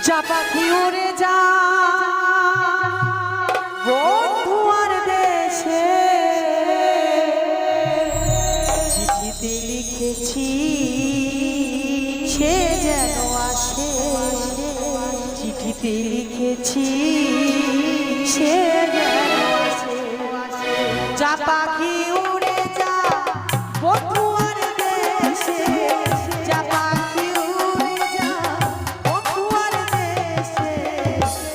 যা পাখি উড়ে যা বন্ধুয়ার দেশে, চিঠিতে লিখেছি সে যেন আসে, চিঠিতে লিখেছি সে যেন আসে। যা পাখি উড়ে যা বন্ধুয়ার দেশে, যা পাখি উড়ে যা বন্ধুয়ার দেশে,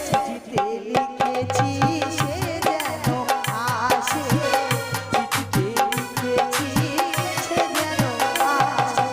চিঠিতে লিখেছি সে যেন আসে, চিঠিতে লিখেছি সে যেন আসে।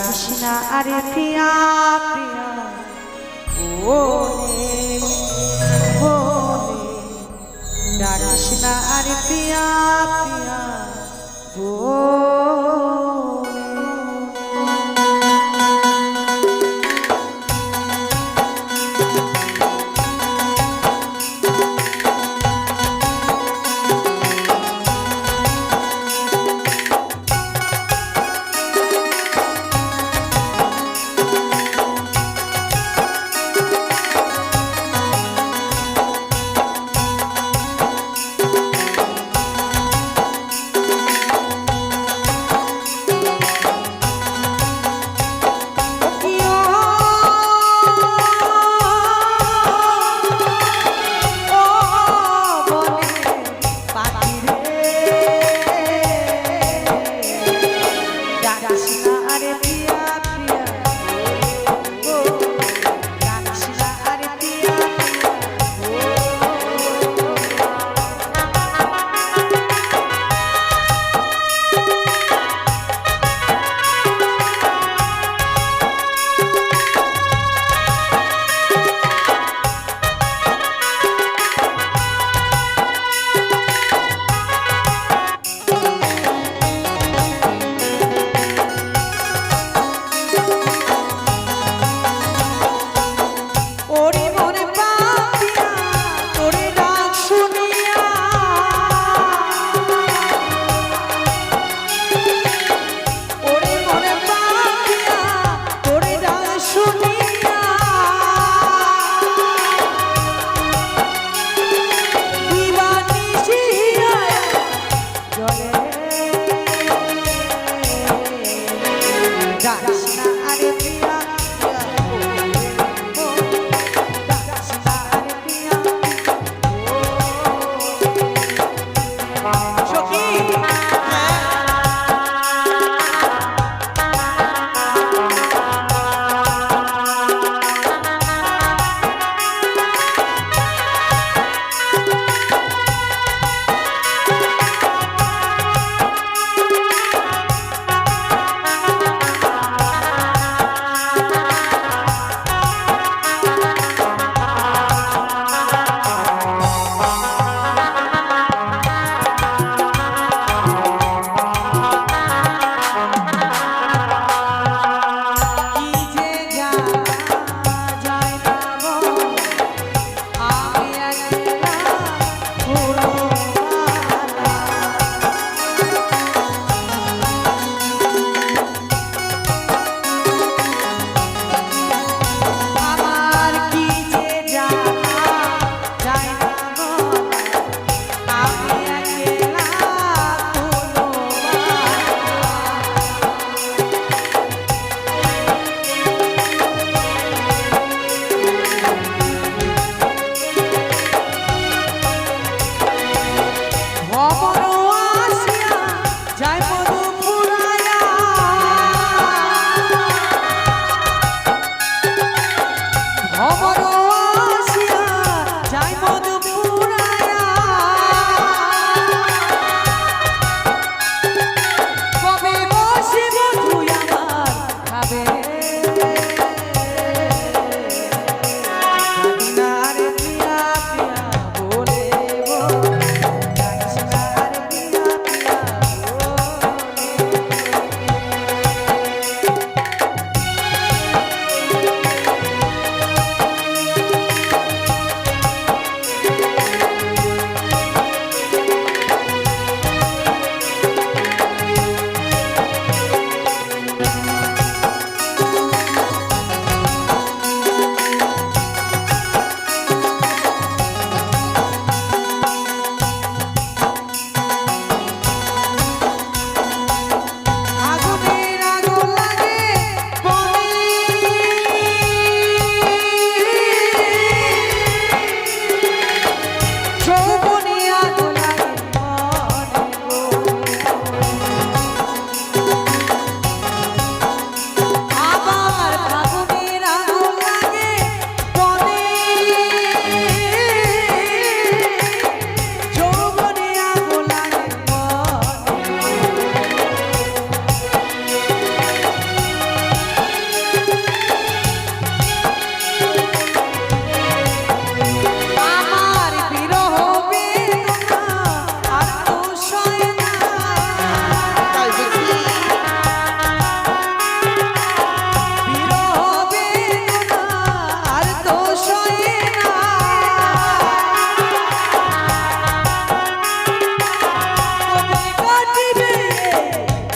কৃষ্ণা আরে প্রিয়া প্রিয়া ওরে ওরে, কৃষ্ণা আরে প্রিয়া প্রিয়া ওরে।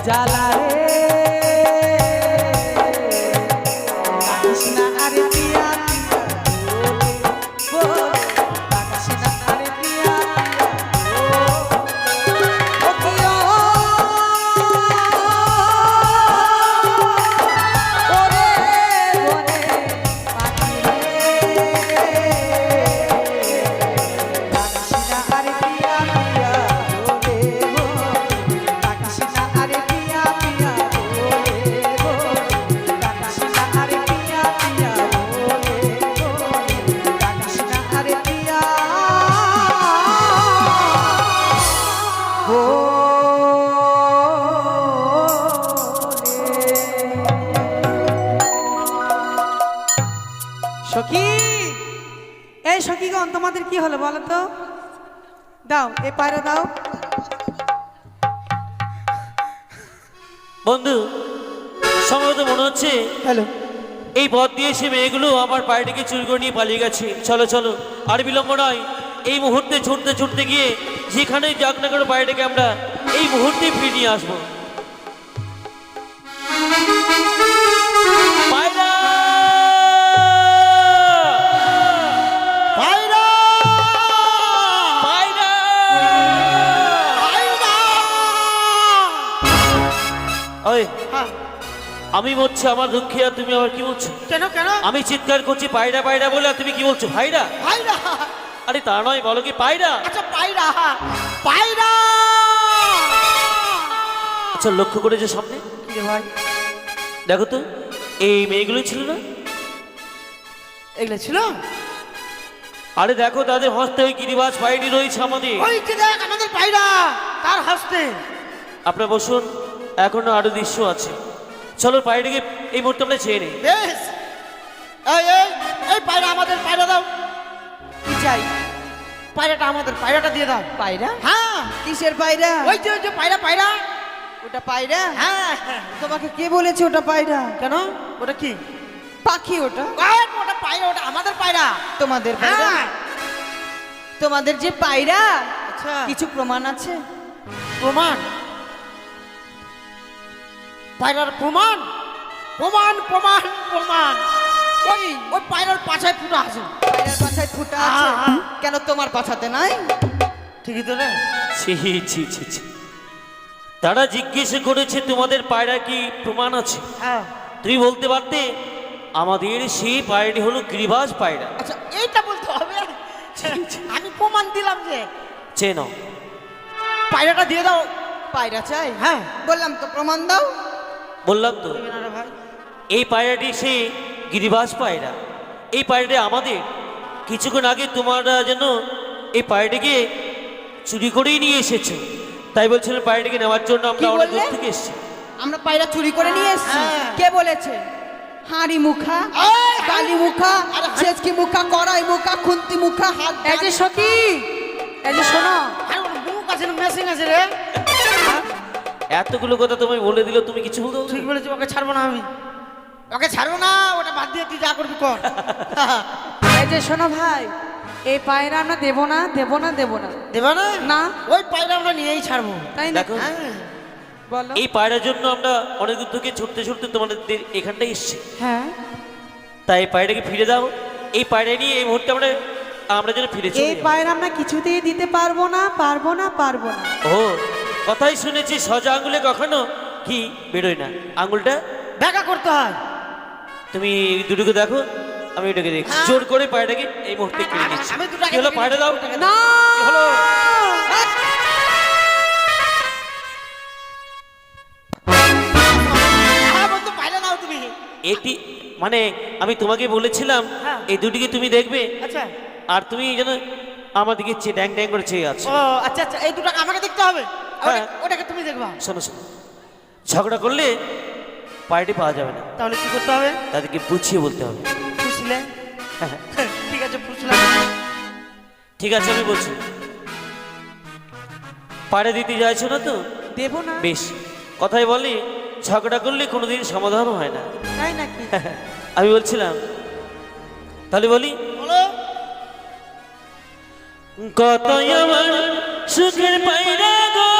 জ্বালা রে রাখিস না আরে পিয়া পিয়া রাখিস না আরে পিয়া ও পিয়া ওরে ওরে পাখি রে রাখিস না আরে পিয়া পিয়া ওরে রাখিস না আরে পিয়া পিয়া ওরে রাখিস না আরে পিয়া পিয়া ওরে রাখিস না আরে পিয়া সখী এই সখীগণ তোমাদের কি হলো বলো তো দাও এই পায়রা দাও বন্ধু সম্ভবত মনে হচ্ছে হ্যালো এই পথ দিয়ে সে মেয়েগুলো আমার পায়রাটিকে চুরি করে নিয়ে পালিয়ে গেছে। চলো চলো আর বিলম্ব নয়, এই মুহূর্তে ছুটতে ছুটতে গিয়ে যেখানেই যাক না করে পায়রাটাকে আমরা এই মুহূর্তে ফিরিয়ে নিয়ে আসবো। পায়রা! পায়রা! পায়রা! পায়রা! ওই হ্যাঁ, আমি বলছি আমার দুঃখে আর তুমি আবার কি বলছো? কেন কেন আমি চিৎকার করছি পায়রা পায়রা বলে আর তুমি কি বলছো ভাইরা? পায়রা! আরে তা নয়, বলো কি পায়রা? আচ্ছা পায়রা, পায়রা! আচ্ছা লক্ষ্য করেছো সামনে? কি রে ভাই দেখো তো এই মেয়েগুলো ছিল না? এগুলো ছিল? আরে দেখো তাদের হস্তে ওই গিরিবাজ পায়রি রয়েছে আমাদের। ওই যে দেখ আমাদের পায়রা, তার হস্তে। আপনারা বসুন, এখনো আরো দৃশ্য আছে। চলো পায়রিকে এই মুহূর্তে আমরা চেয়ে নিই। বেশ, এই এই এই পায়রা আমাদের, পায়রা দাও। কি চাই পায়রাটা আমাদের, পায়রাটা দিয়ে দাও। পায়রা হ্যাঁ, কিসের পায়রা ওই যে পায়রা, পায়রা। ওটা পায়রা হ্যাঁ হ্যাঁ। তোমাকে কে বলেছে ওটা পায়রা কেন ওটা কি? পাখি ওটা ওটা পায়রা, ওটা আমাদের পায়রা। তোমাদের পায়রা হ্যাঁ। তোমাদের যে পায়রা আচ্ছা কিছু প্রমাণ আছে প্রমাণ? পায়রার প্রমাণ? প্রমাণ প্রমাণ প্রমাণ ওই ওই পায়রার পাছায় ফুটা আছে। পায়রার পাছায় ফুটা আছে হ্যাঁ। কেন তোমার পাছাতে নাই ঠিকই তো রে। ছি ছি ছি ছি। তারা জিজ্ঞেস করেছে তোমাদের পায়রা কি প্রমাণ আছে? হ্যাঁ, তুমি বলতে পারতে আমাদের সেই পায়রাটি হলো গিরিবাজ পায়রা। আচ্ছা এইটা বলতে হবে। আমি প্রমাণ দিলাম যে চেন পায়রাটা দিয়ে দাও। পায়রা চাই হ্যাঁ বললাম তো প্রমাণ দাও বললাম তো দিবে না রে ভাই। এই পায়রাটি সেই গিরিবাজ পায়রা। এই পায়রাটি আমাদের। কিছুক্ষণ আগে তোমরা যেন এই পায়রাটিকে চুরি করেই নিয়ে এসেছো, তাই বলছিলেন পায়রাটিকে নেওয়ার জন্য আমরা কি অনেক দূর বললে? থেকে এসেছি। আমরা পায়রা চুরি করে নিয়ে এসেছি হ্যাঁ। কে বলেছে হাঁড়ি মুখা এই, কালি মুখা আরে, ছেচকি মুখা কড়াই মুখা খুন্তি মুখা হাত এই যে সখী এই যে শোনো আরে ওর মুখ আছে না, মেশিন আছে রে। এতগুলো কথা তুমি বলে দিলে তুমি কিছু বলতে ঠিক বলেছি, ওকে ছাড়বো না আমি, ওকে ছাড়বো না। ওটা বাদ দিয়ে তুই যা করবি কর। এই যে শোনো ভাই এই পায়রা আমরা দেবো না দেবো না দেবো না দেবা না? না ওই পায়রা আমরা নিয়েই ছাড়বো। তাই না দেখো হ্যাঁ বলো এই পায়রার জন্য আমরা অনেক দূর থেকে ছুটতে ছুটতে তোমাদের এখানটাই এসেছি। হ্যাঁ তাই এই পায়রাকে ফিরে দাও। এই পায়রা নিয়ে এই মুহূর্তে আমরা যেন ফিরে চলে এই যাই। পায়রা আমরা কিছুতেই দিতে পারবো না পারবো না পারবো না ও কথাই শুনেছি সোজা আঙুলে কখনো কি বেরোয় না, আঙুলটা দেখা করতে হয়। তুমি দুটোকে দেখো, আমি এটাকে দেখছি। হ্যাঁ। জোর করে পায়রাটাকে এই মুহূর্তে কেড়ে নিচ্ছি। আমি দুটাকে কি হলো কেড়ে পায়রা দাও। নিচ্ছি, না কি হলো? হ্যাঁ বন্ধু, পায়রা নাও তুমি। এটি মানে আমি তোমাকে বলেছিলাম হ্যাঁ। এই দুটিকে তুমি দেখবে, আচ্ছা আর তুমি যেন আমার দিকে ড্যাং ড্যাং করে চেয়ে আছো। ও আচ্ছা আচ্ছা, এই দুটো আমাকে দেখতে হবে। হ্যাঁ। ওটাকে তুমি দেখবা। শোনো শোনো, ঝগড়া করলে পায়রাটি পাওয়া যাবে না, তাহলে কি করতে হবে? তাদেরকে বুঝিয়ে বলতে হবে। ফুসলে? হ্যাঁ, ঠিক আছে ফুসলাম। ঠিক আছে আমি বলছি। পায়রা দিতে যাইছো না তো? দেবো না বেশ, কথাই বলি ঝগড়া করলে কোনোদিন সমাধান হয় না। তাই নাকি আমি বলছিলাম তাহলে বলি, বলো। কতই আমার সুখের পায়রা গো,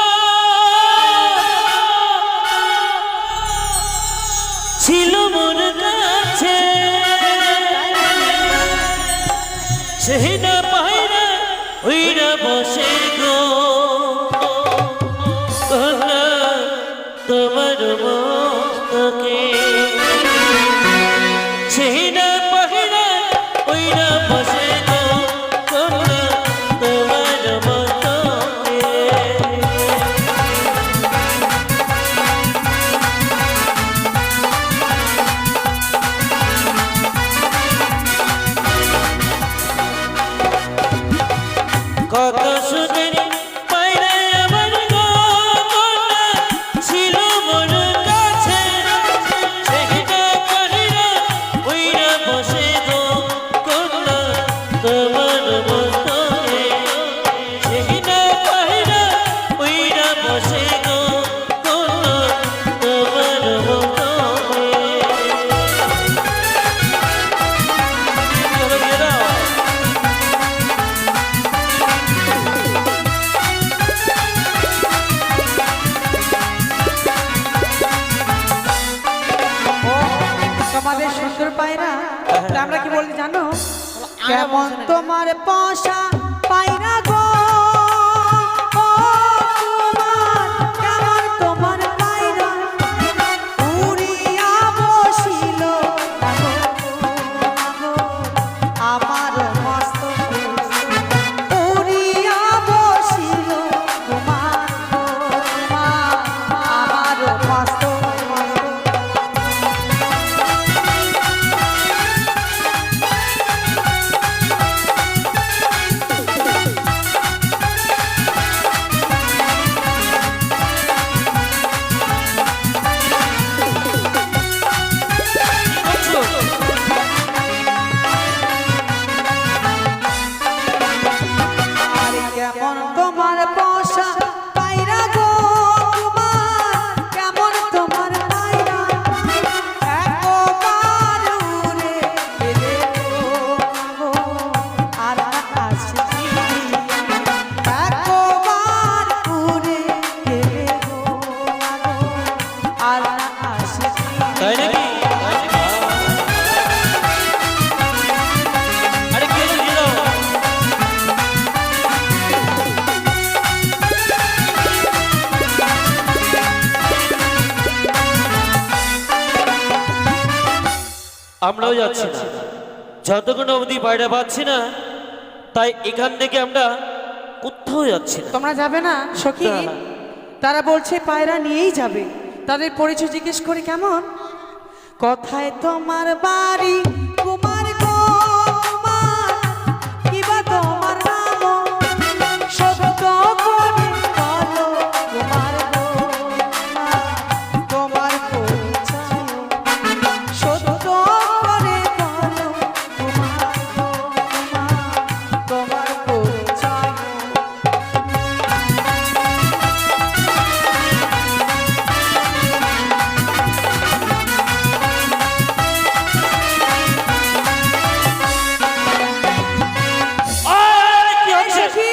মস্তকে চেনা পাহিরা ওইরা বসে গো কন্যা তোমার মস্তকে কত সুন্দর পায়রা আমার গো কন্যা ছিল মোর কাছে সেটা পাহিরা ওইরা বসে গো কন্যা তোমার মস্তকে সেটা পাহিরা ওইরা বসে গো কন্যা তোমার মস্তকে চলো দিয়ে দাও ও তোমাদের সুন্দর পায়রা তা আমরা কি বলি জানো কেমন তোমার পশা পায়রা গো ও তোমার কেমন তোমার পায়রা উড়িয়া বসিল আমার মস্ত উড়িয়া বসিল তোমার আমার মস্ত আরে কেমন তোমার পশা পায়রা গো তোমার কেমন তোমার পায়রা একবার উড়ে গেলে গো আর আসছি একবার উড়ে গেলে গো আর আসছি তাই নাকি আরে কে দিয়ে দাও আমরাও যাচ্ছি না যতক্ষণ অবধি পায়রা পাচ্ছি না তাই এখান থেকে আমরা কোথাও যাচ্ছি না তোমরা যাবে না সখী না। তারা বলছে পায়রা নিয়েই যাবে তাদের পরিচয় জিজ্ঞেস করে কেমন কোথায় তোমার বাড়ি কুমার গো কুমার কিবা তোমার নাম সত্য করে বলো কুমার গো কুমার, তোমার পরিচয় সত্য করে বলো কুমার গো কুমার, তোমার পরিচয় কি হচ্ছে সখী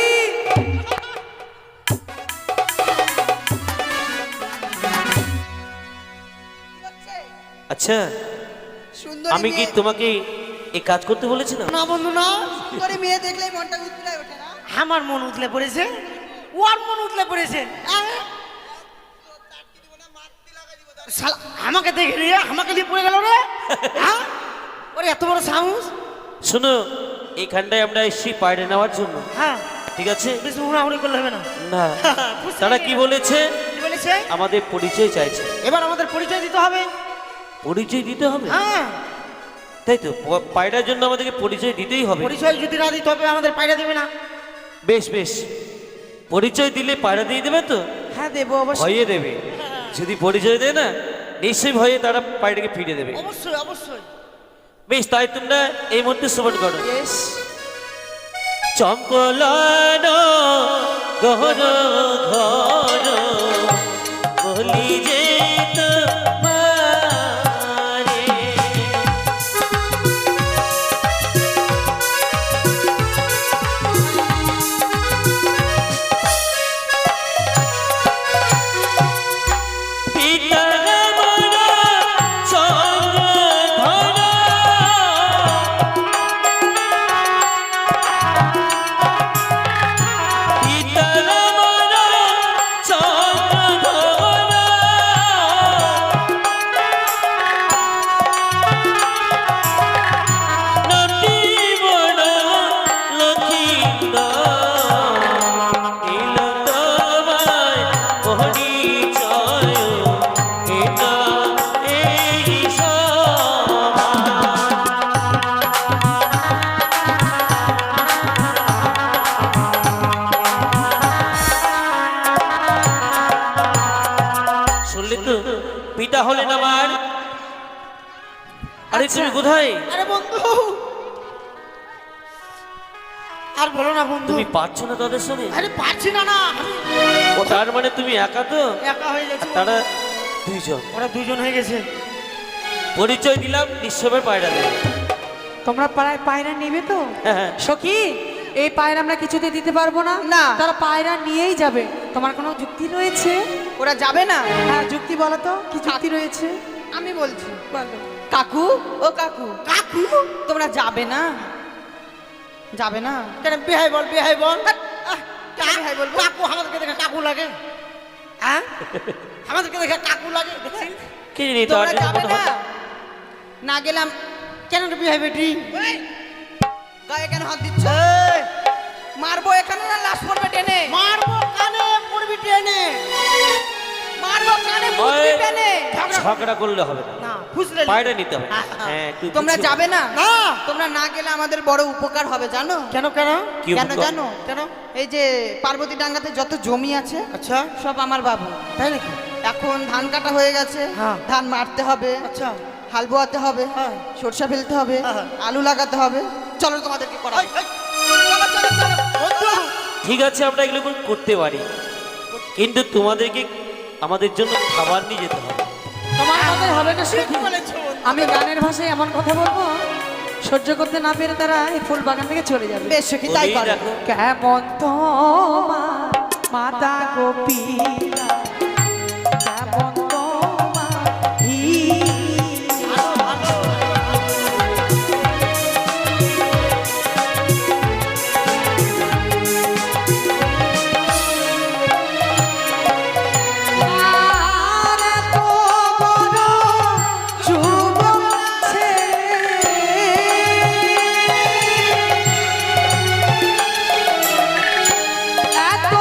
আচ্ছা সুন্দরী আমি কি মেয়ে- তোমাকে এই কাজ করতে বলেছিলাম না বন্ধু না সুন্দরী মেয়ে দেখলেই মনটা উতলায় ওঠে না? আমার মন উতলে পড়েছে ওর মন উতলে পড়েছে শালা, আমাকে দেখে রে আমাকে নিয়ে পড়ে গেল রে হ্যাঁ? ওরে এত বড় সাহস শোনো এখানটায় আমরা এসেছি পায়রা নেওয়ার জন্য হ্যাঁ ঠিক আছে বেশি হুড়াহুড়ি করলে হবে না না বুঝতে তারা পেরেছি। কি বলেছে কি বলেছে আমাদের পরিচয় চাইছে এবার আমাদের পরিচয় দিতে হবে পরিচয় দিতে হবে হ্যাঁ তাই তো পায়রার জন্য আমাদেরকে পরিচয় দিতেই হবে পরিচয় যদি না দিতে হবে আমাদের পায়রা দেবে না বেশ বেশ পরিচয় দিলে পায়রা দিয়ে দেবে তো হ্যাঁ দেবো অবশ্যই ভয়ে দেবে যদি পরিচয় দেয় না নিশ্চয়ই ভয়ে তারা পায়রাকে ফিরে দেবে অবশ্যই অবশ্যই বেশ তাই তোমরা এই মুহূর্তে শ্রবণ করো বেশ চম্পলান গহর ঘর বলি যে তোমারে পিতার মরা চন্দ্রধরা পিতার মরা পিতা হলেন আমার। আরে তুমি কোথায়? আরে বন্ধু, আর বলো না বন্ধু। তুমি পারছো না তাদের সঙ্গে? আরে পারছি না না, ও তার মানে তুমি একা তো? একা হয়ে গেছে। তারা দুইজন, ওরা দুজন হয়ে গেছে। পরিচয় দিলাম নিঃস্বের পায়রা দেবে। তোমরা পাড়ায় পায়রা নেবে তো? হ্যাঁ। সখী, এই পায়রা আমরা কিছুতে দিতে পারবো না। না। তারা পায়রা নিয়েই যাবে। তোমার কোনো যুক্তি রয়েছে? ওরা যাবে না? হ্যাঁ, যুক্তি বলো তো, কি যুক্তি রয়েছে? আমি বলছি। বলো। কাকু, ও কাকু, কাকু, তোমরা যাবে না? যাবে না? কেন বিহাই বল, বিহাই বল। কেন বিহাই বলবো? কাকু আমাদেরকে দেখে কাকু লাগে, হ্যাঁ? আমাদেরকে দেখে কাকু লাগে। দেখছেন? কি জানি তো তোমরা যাবে না? না গেলাম। কেন রে বিহাই বেটি? গায়ে কেন হাত দিচ্ছ? মারবো এখানে না লাশ পড়বে টেনে? মারবো কানে পড়বি টেনে। মারবো কানে মুটকি টেনে? ঝগড়া করলে হবে না, না ফুসলে পায়রা নিতে হবে। হ্যাঁ, তুই তোমরা বুঝছো? যাবে না? না। তোমরা না গেলে আমাদের বড় উপকার হবে জানো? কেন কেন? কি কেন উপকার? জানো? কেন? এই যে পার্বতী ডাঙ্গাতে যত জমি আছে আচ্ছা, সব আমার বাবু। তাই নাকি? এখন ধান কাটা হয়ে গেছে, হ্যাঁ। ধান মারতে হবে, আচ্ছা, হাল বোয়াতে হবে, হ্যাঁ। সরষা ফেলতে হবে, হ্যাঁ। আলু লাগাতে হবে। চলো তোমাদেরকে করা এই, এই, চলো চলো চলো বন্ধু। ঠিক আছে, আমরা এগুলো করতে পারি, কিন্তু তোমাদেরকে আমাদের জন্য খাবার নিয়ে যেতে হবে। তোমার কথাই হবে না ঠিক সখী। বলেছো বন্ধু। আমি গানের ভাষায় এমন কথা বলবো, সহ্য করতে না পেরে তারা এই ফুল বাগান থেকে চলে যাবে। বেশ সখী, তাই বলেই করো। রাখো। কেমন তোমার মাতা গোপীরা, কেমন তোমার ভালো, ভালো। আর এত বড় যুবক ছেলে, এত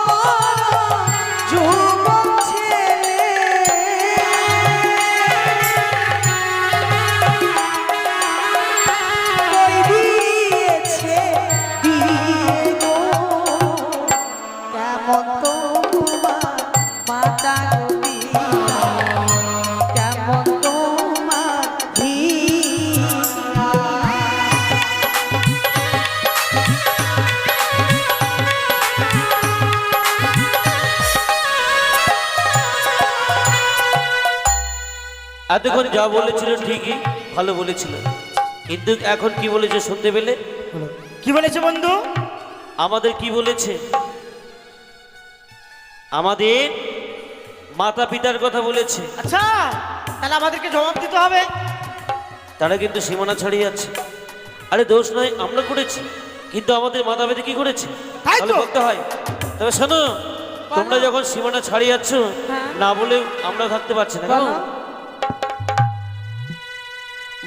বড় যুবক ছেলে, কই দিয়েছে বিয়ে গো, কেমন তোমার মাতা গোপীরা, কেমন তোমার ধীরা। এতক্ষণ যা বলেছিল ঠিকই, ভালো বলেছিল, কিন্তু এখন কি বলেছে শুনতে পেলে? কি বলেছে বন্ধু? আমাদের কি বলেছে? আমাদের মাতা পিতার কথা বলেছে। আচ্ছা, তাহলে আমাদেরকে জবাব দিতে হবে। তারা কিন্তু সীমানা ছাড়িয়ে যাচ্ছে। আরে দোষ নয়, আমরা করেছি, কিন্তু আমাদের মাতা পিতা কি করেছে তাই তো। তাহলে বলতে হয়। তবে শোনো, তোমরা যখন সীমানা ছাড়িয়ে যাচ্ছ, হ্যাঁ। না বলে আমরা থাকতে পারছি না। কেন? বলো।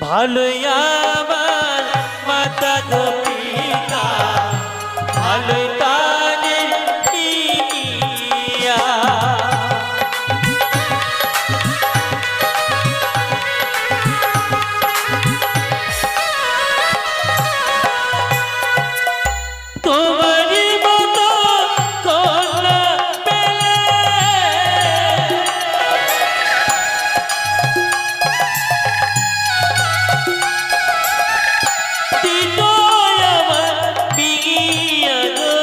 ভালোই আমার মাতা গো পিতা, ভালোই তাদের পিয়া। তোমারই মতো কন্যা পেলে দিত আমার বিয়া গো,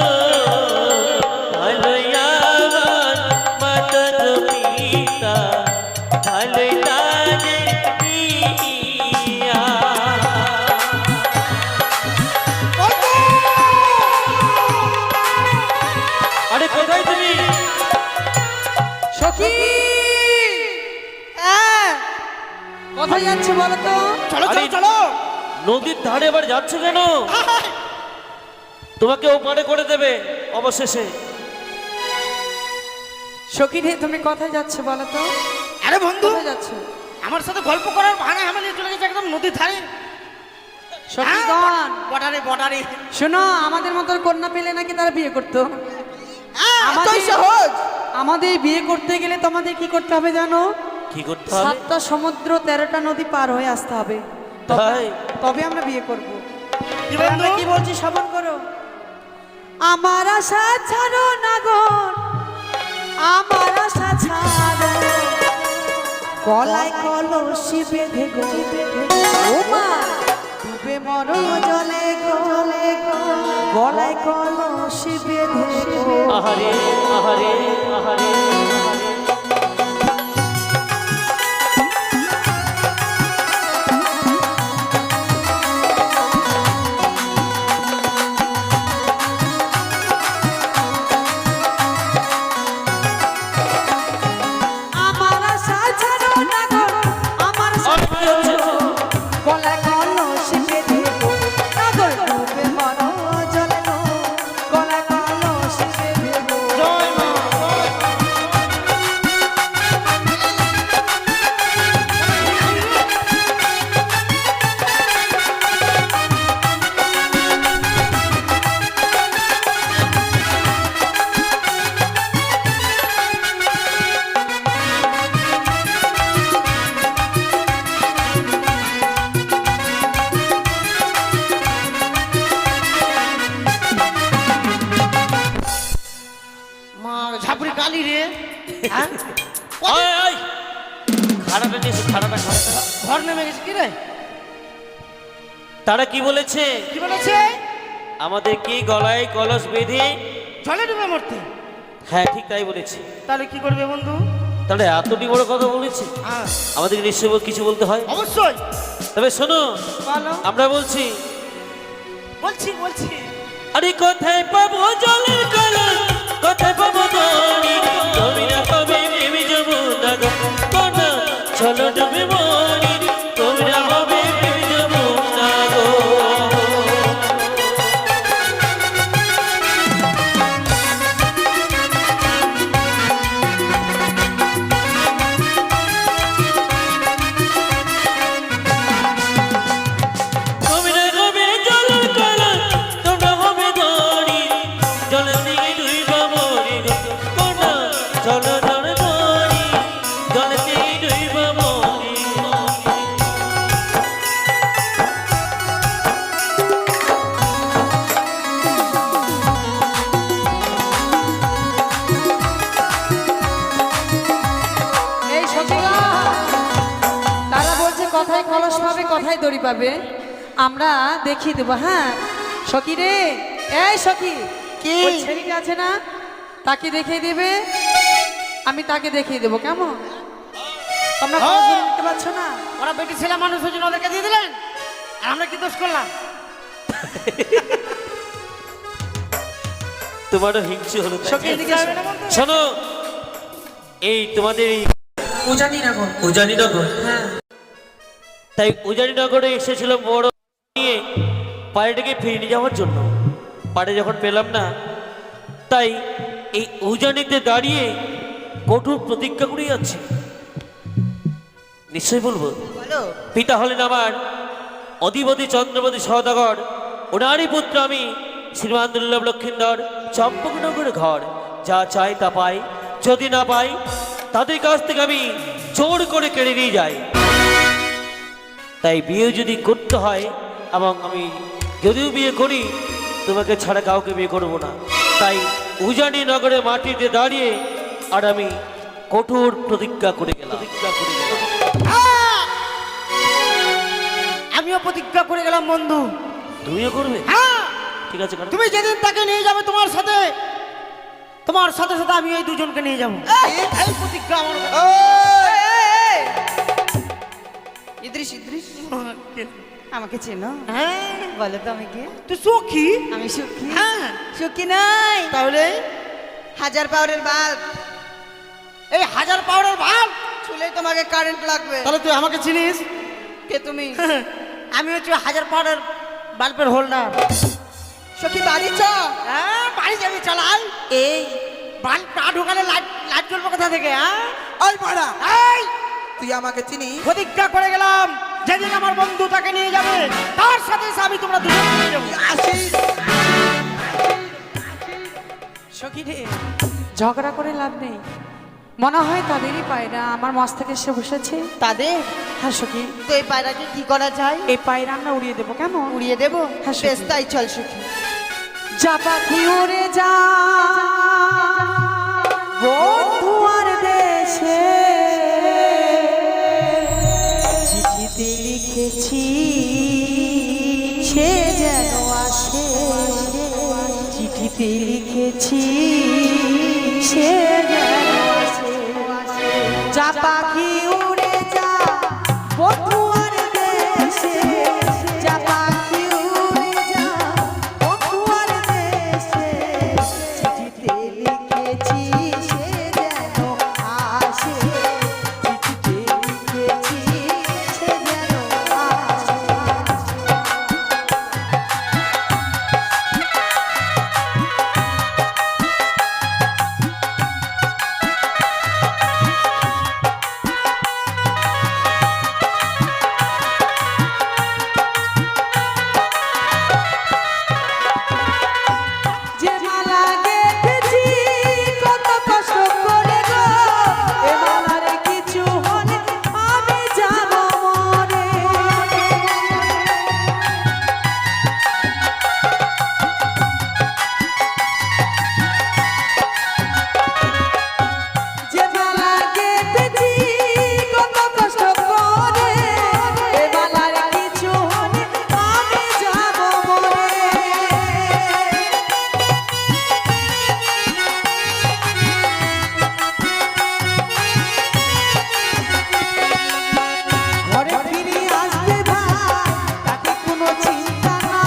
ভালোই আমার মাতা গো পিতা, ভালোই তাদের পিয়া। আরে কোথায় তুমি? সখী, হ্যাঁ, কোথায় যাচ্ছে বলো তো? চলো আরে, চলো চলো। নদীর ধারে এবার যাচ্ছ কেন? তোমাকে ওপারে করে দেবে অবশেষে। সখী রে, তুমি কোথায় যাচ্ছে বলো তো? আরে বন্ধু, কোথায় যাচ্ছে? আমার সাথে গল্প করার বাহানা হামেলে চলে গেছে একদম নদীর ধারে। সখীগণ, বর্ডারে বর্ডারে। শোনো, আমাদের মতো কন্যা পেলে নাকি তারা বিয়ে করতো। এতই আমাদের- সহজ? আমাদের বিয়ে করতে গেলে তোমাদের কি করতে হবে জানো? কি করতে হবে? 7টা সমুদ্র 13টা নদী পার হয়ে আসতে হবে, তাই? তবে আমরা বিয়ে করব। কি এবার আমরা বন্ধু? কি বলছি শ্রবণ করো। আমার আশা ছাড়ো না গো, আমার আশা ছাড়ো, গলায় কলসি বেঁধে গো ও মা ডুবে মরো জলে গলে গলায় কলসি বেঁধে গো আহারে আহারে আহারে আমার আশা ছাড়ো না গো আমার গলায় কলসি বেঁধে গো না গো ডুবে মরো জলে গো গলায় কলসি বেঁধে গো জয় মা মা ঝাপড়ি কালি রে হ্যাঁ ওই ওই খাড়াটা নিয়ে এসো, খাড়াটা খাড়াটা ঘর নেমে গেছে কি রে তারা কি বলেছে কি বলেছে আমাদের কি গলায় কলস বেঁধে জলে ডুবে মরতে হ্যাঁ ঠিক তাই বলেছে তাহলে কি করবে বন্ধু তাহলে এতটি বড় কথা বলেছে হ্যাঁ আমাদের নিশ্চয় কিছু বলতে হয় অবশ্যই তবে শোনো বলো আমরা বলছি বলছি বলছি আরে কোথায় পাবো জলের কলস কোথায় পাবো দড়ি তুমি না পাবে ভেবে যাবো না গো কোনা চলো ডুবে মরি তুমি না পাবে ভেবে যাবো না গো তুমি না পাবে জলের কলস তোমরা হবে দড়ি জলের দিকে ডুইবা মরি গো কোনা চলো ধরে দড়ি জলের দিকে ডুইবা মরি এই সখীরা তারা বলছে কথায় কলস পাবে কথায় দড়ি পাবে আমরা দেখিয়ে দেবো হ্যাঁ সখী রে এই সখী কি? ওই ছেলেটা আছে না তাকে দেখিয়ে দেবে আমি তাকে দেখিয়ে দেবো কেমন তোমরা হ্যাঁ। খোঁজ নিতে পারছো না ওরা বেটি ছেলে মানুষ হয়েছে ওদেরকে দিয়ে দিলেন আর আমরা কি দোষ করলাম তোমারও হিংসে হলো তাই? সখী এদিকে এসো। শোনো এই তোমাদের এই উজানি রাখো উজানিনগর হ্যাঁ তাই উজানিনগরে এসেছিল বড় নিয়ে পাড়িটাকে ফিরিয়ে নিয়ে যাওয়ার জন্য পাড়ে যখন পেলাম না তাই এই উজানিতে দাঁড়িয়ে কঠোর প্রতিজ্ঞা করে যাচ্ছে নিশ্চয়ই বলবো বলো পিতা হলেন আমার অধিপতি চন্দ্রপতি সওদাগর ওনারই পুত্র আমি শ্রীমান দুর্লভ লক্ষিন্দর চম্পকনগর ঘর যা চাই তা পাই যদি না পাই তাদের কাছ থেকে আমি জোর করে কেড়ে নিয়ে যাই তাই বিয়ে যদি করতে হয় এবং আমি যদিও বিয়ে করি তোমাকে ছাড়া কাউকে বিয়ে করব না তাই উজানি নগরে মাটিতে দাঁড়িয়ে আর আমি কঠোর প্রতিজ্ঞা করে গেলাম আমিও প্রতিজ্ঞা করে গেলাম বন্ধু তুমিও করবে হ্যাঁ ঠিক আছে কারণ তুমি যেদিন তাকে নিয়ে যাবে তোমার সাথে সাথে আমি এই দুজনকে নিয়ে যাবো এই প্রতিজ্ঞা আমার ইদ্রিস ইদ্রিস আমাকে চেনো হ্যাঁ বলো তো আমি কে তুই সখী আমি সুখী হ্যাঁ সুখী নাই তাহলে 1000 পাওয়ারের বাল্ব এই 1000 পাউডার ভাব ছুলেই তোমাকে কারেন্ট লাগবে তাহলে তুই আমাকে চিনিস কে তুমি আমি হচ্ছে 1000 পাউডার বাল্বের হোল্ডার সখী বাড়ি চ হ্যাঁ বাড়ি যাবি চালাই এই বাল্ব না ঢোকালে লাইট লাইট জ্বলবে কোথা থেকে হ্যাঁ ওই পাড়া এই তুই আমাকে চিনি প্রতিজ্ঞা করে গেলাম যেদিন আমার বন্ধু তাকে নিয়ে যাবে তার সাথে আমি তোমরা দুজন নিয়ে যাবো আসিস সখী রে ঝগড়া করে লাভ নেই মনে হয় তাদেরই পায়রা আমার মাছ থেকে এসে বসেছে তাদের হ্যাঁ সখী তো এই পায়রাকে কি করা যায় এই পায়রা আমরা উড়িয়ে দেবো কেমন উড়িয়ে দেবো হ্যাঁ, সখী। বেশ তাই চল সখী যা পাখি উড়ে যা বন্ধু আর দেশে লিখেছি সে যেন আসে, চিঠিতে লিখেছি সে যেন আসে। যা পাখি উড়ে যা বন্ধুয়ার দেশে, যা পাখি উড়ে যা বন্ধুয়ার দেশে, চিঠিতে লিখেছি সে যেন আসে, চিঠিতে লিখেছি সে যেন আসে। যে মালা গেঁথেছি কত কষ্ট করে গো, এ মালার কিছু হলে আমি যাব মরে। যে মালা গেঁথেছি কত কষ্ট করে, এ মালার কিছু হলে আমি যাব মরে। ঘরে ফিরে আসবে ভাই তাতে কোনো চিন্তা না,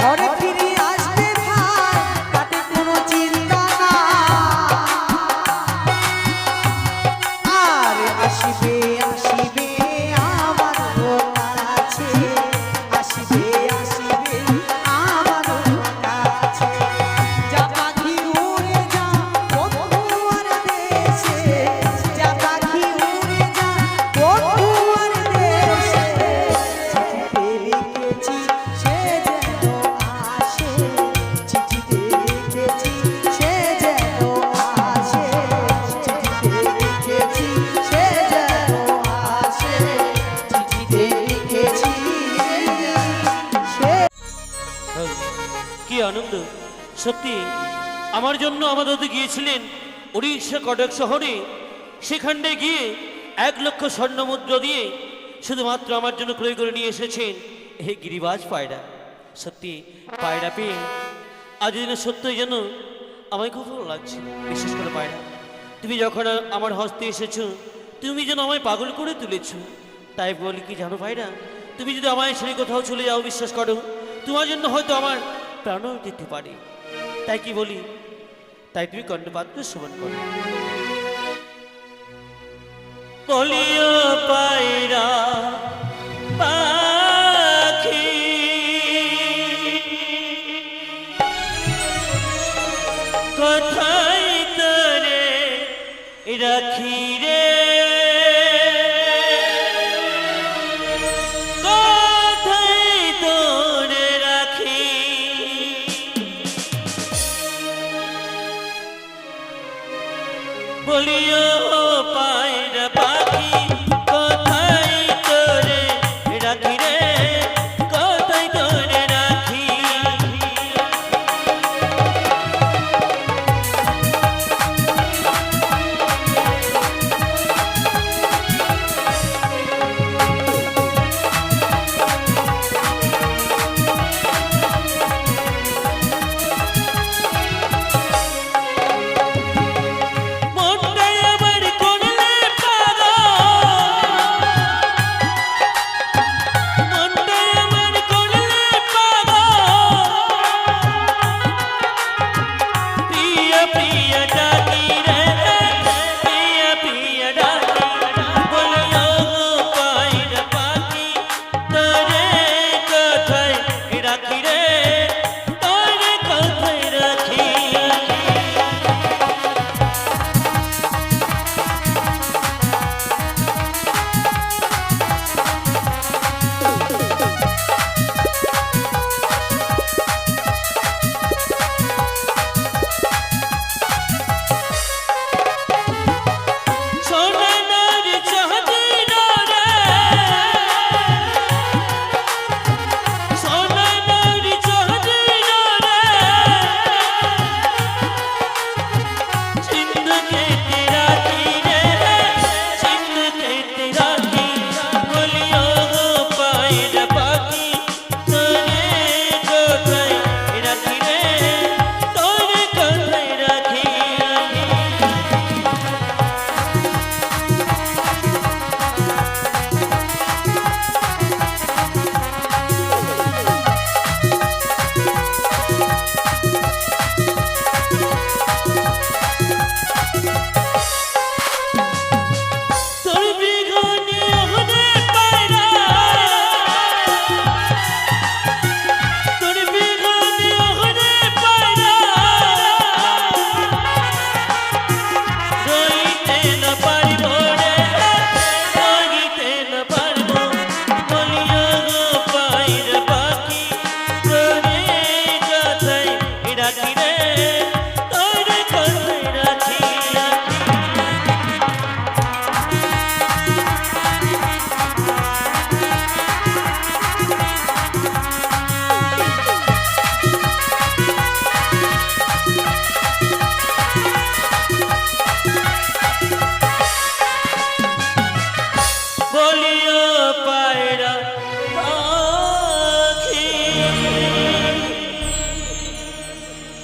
ঘরে ফিরে আসবে ভাই তাতে কোনো চিন্তা না। আর আসবে আসবে আমার কাছে, আসবে আসবে আমার কাছে। যা পাখি উড়ে যা বন্ধুয়ার দেশে, যা পাখি উড়ে যা বন্ধুয়ার দেশে, চিঠিতে লিখেছি সে যেন আসে, চিঠিতে লিখেছি সে যেন আসে, চিঠিতে লিখেছি সে যেন আসে, চিঠিতে লিখেছি সে। কি আনন্দ! সত্যি আমার জন্য আমার দাদু গিয়েছিলেন উড়িষ্যা কটক শহরে, সেখানে গিয়ে 1,00,000 স্বর্ণ মুদ্রা দিয়ে শুধুমাত্র আমার জন্য ক্রয় করে নিয়ে এসেছেন এই গিরিবাজ পায়রা। সত্যি পায়রা পেয়ে আজ দিনে সত্যই যেন আমায় খুব ভালো লাগছে। বিশেষ করে পায়রা, তুমি যখন আমার হস্তে এসেছো তুমি যেন আমায় পাগল করে তুলেছো। তাই বলি কি জানো পায়রা, তুমি যদি আমায় ছেড়ে কোথাও চলে যাও, বিশ্বাস করো তোমার জন্য হয়তো আমার প্রাণও দিতে পারে। তাই কি বলি, তাই তুমি কর্ণপাত্র শ্রবণ করো। বলিও পায়রা পাখি, কোথায় তোরে রাখি রে, কোথায় তোরে রাখি। বলিও পায়রা পাখি, কোথায় তোরে রাখি রে, কোথায় তোরে রাখি। মনটাই আমার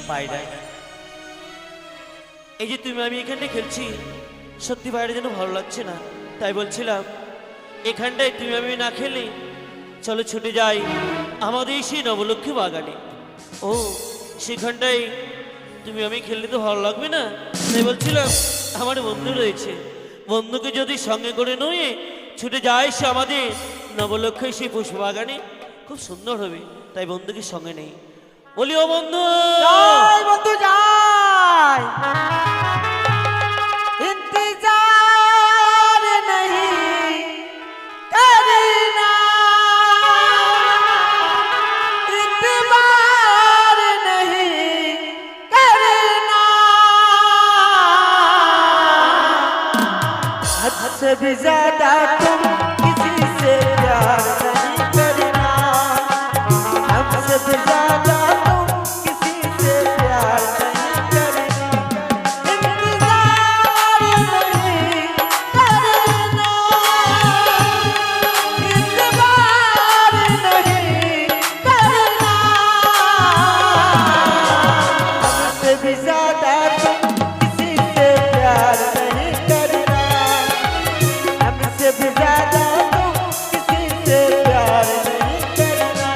পায়রা, এই যে তুমি আমি এখানটা খেলছি, সত্যি বাইরে যেন ভালো লাগছে না। তাই বলছিলাম এখানটায় তুমি আমি না খেলে চলো ছুটে যাই আমাদের সেই নবলক্ষ্মী বাগানে। ও সেখানটায় তুমি আমি খেললে তো ভালো লাগবে না। তাই বলছিলাম আমার বন্ধু রয়েছে, বন্ধুকে যদি সঙ্গে করে নয়ে ছুটে যায় সে আমাদের নবলক্ষ্মী সেই পুষ্প বাগানে, খুব সুন্দর হবে। তাই বন্ধুকে সঙ্গে নেই। বলি ও বন্ধু, যাই বন্ধু যাই, इंतजार नहीं करना, इतबार नहीं करना, हद से भी ज्यादा तुम किसी से प्यार नहीं करना, हमसे भी ज्यादा तुम किसी से प्यार नहीं करना, इंतजार नहीं करना, इतबार नहीं करना, हमसे भी ज्यादा तुम किसी से प्यार नहीं करना, हमसे भी ज्यादा तुम किसी से प्यार नहीं करना।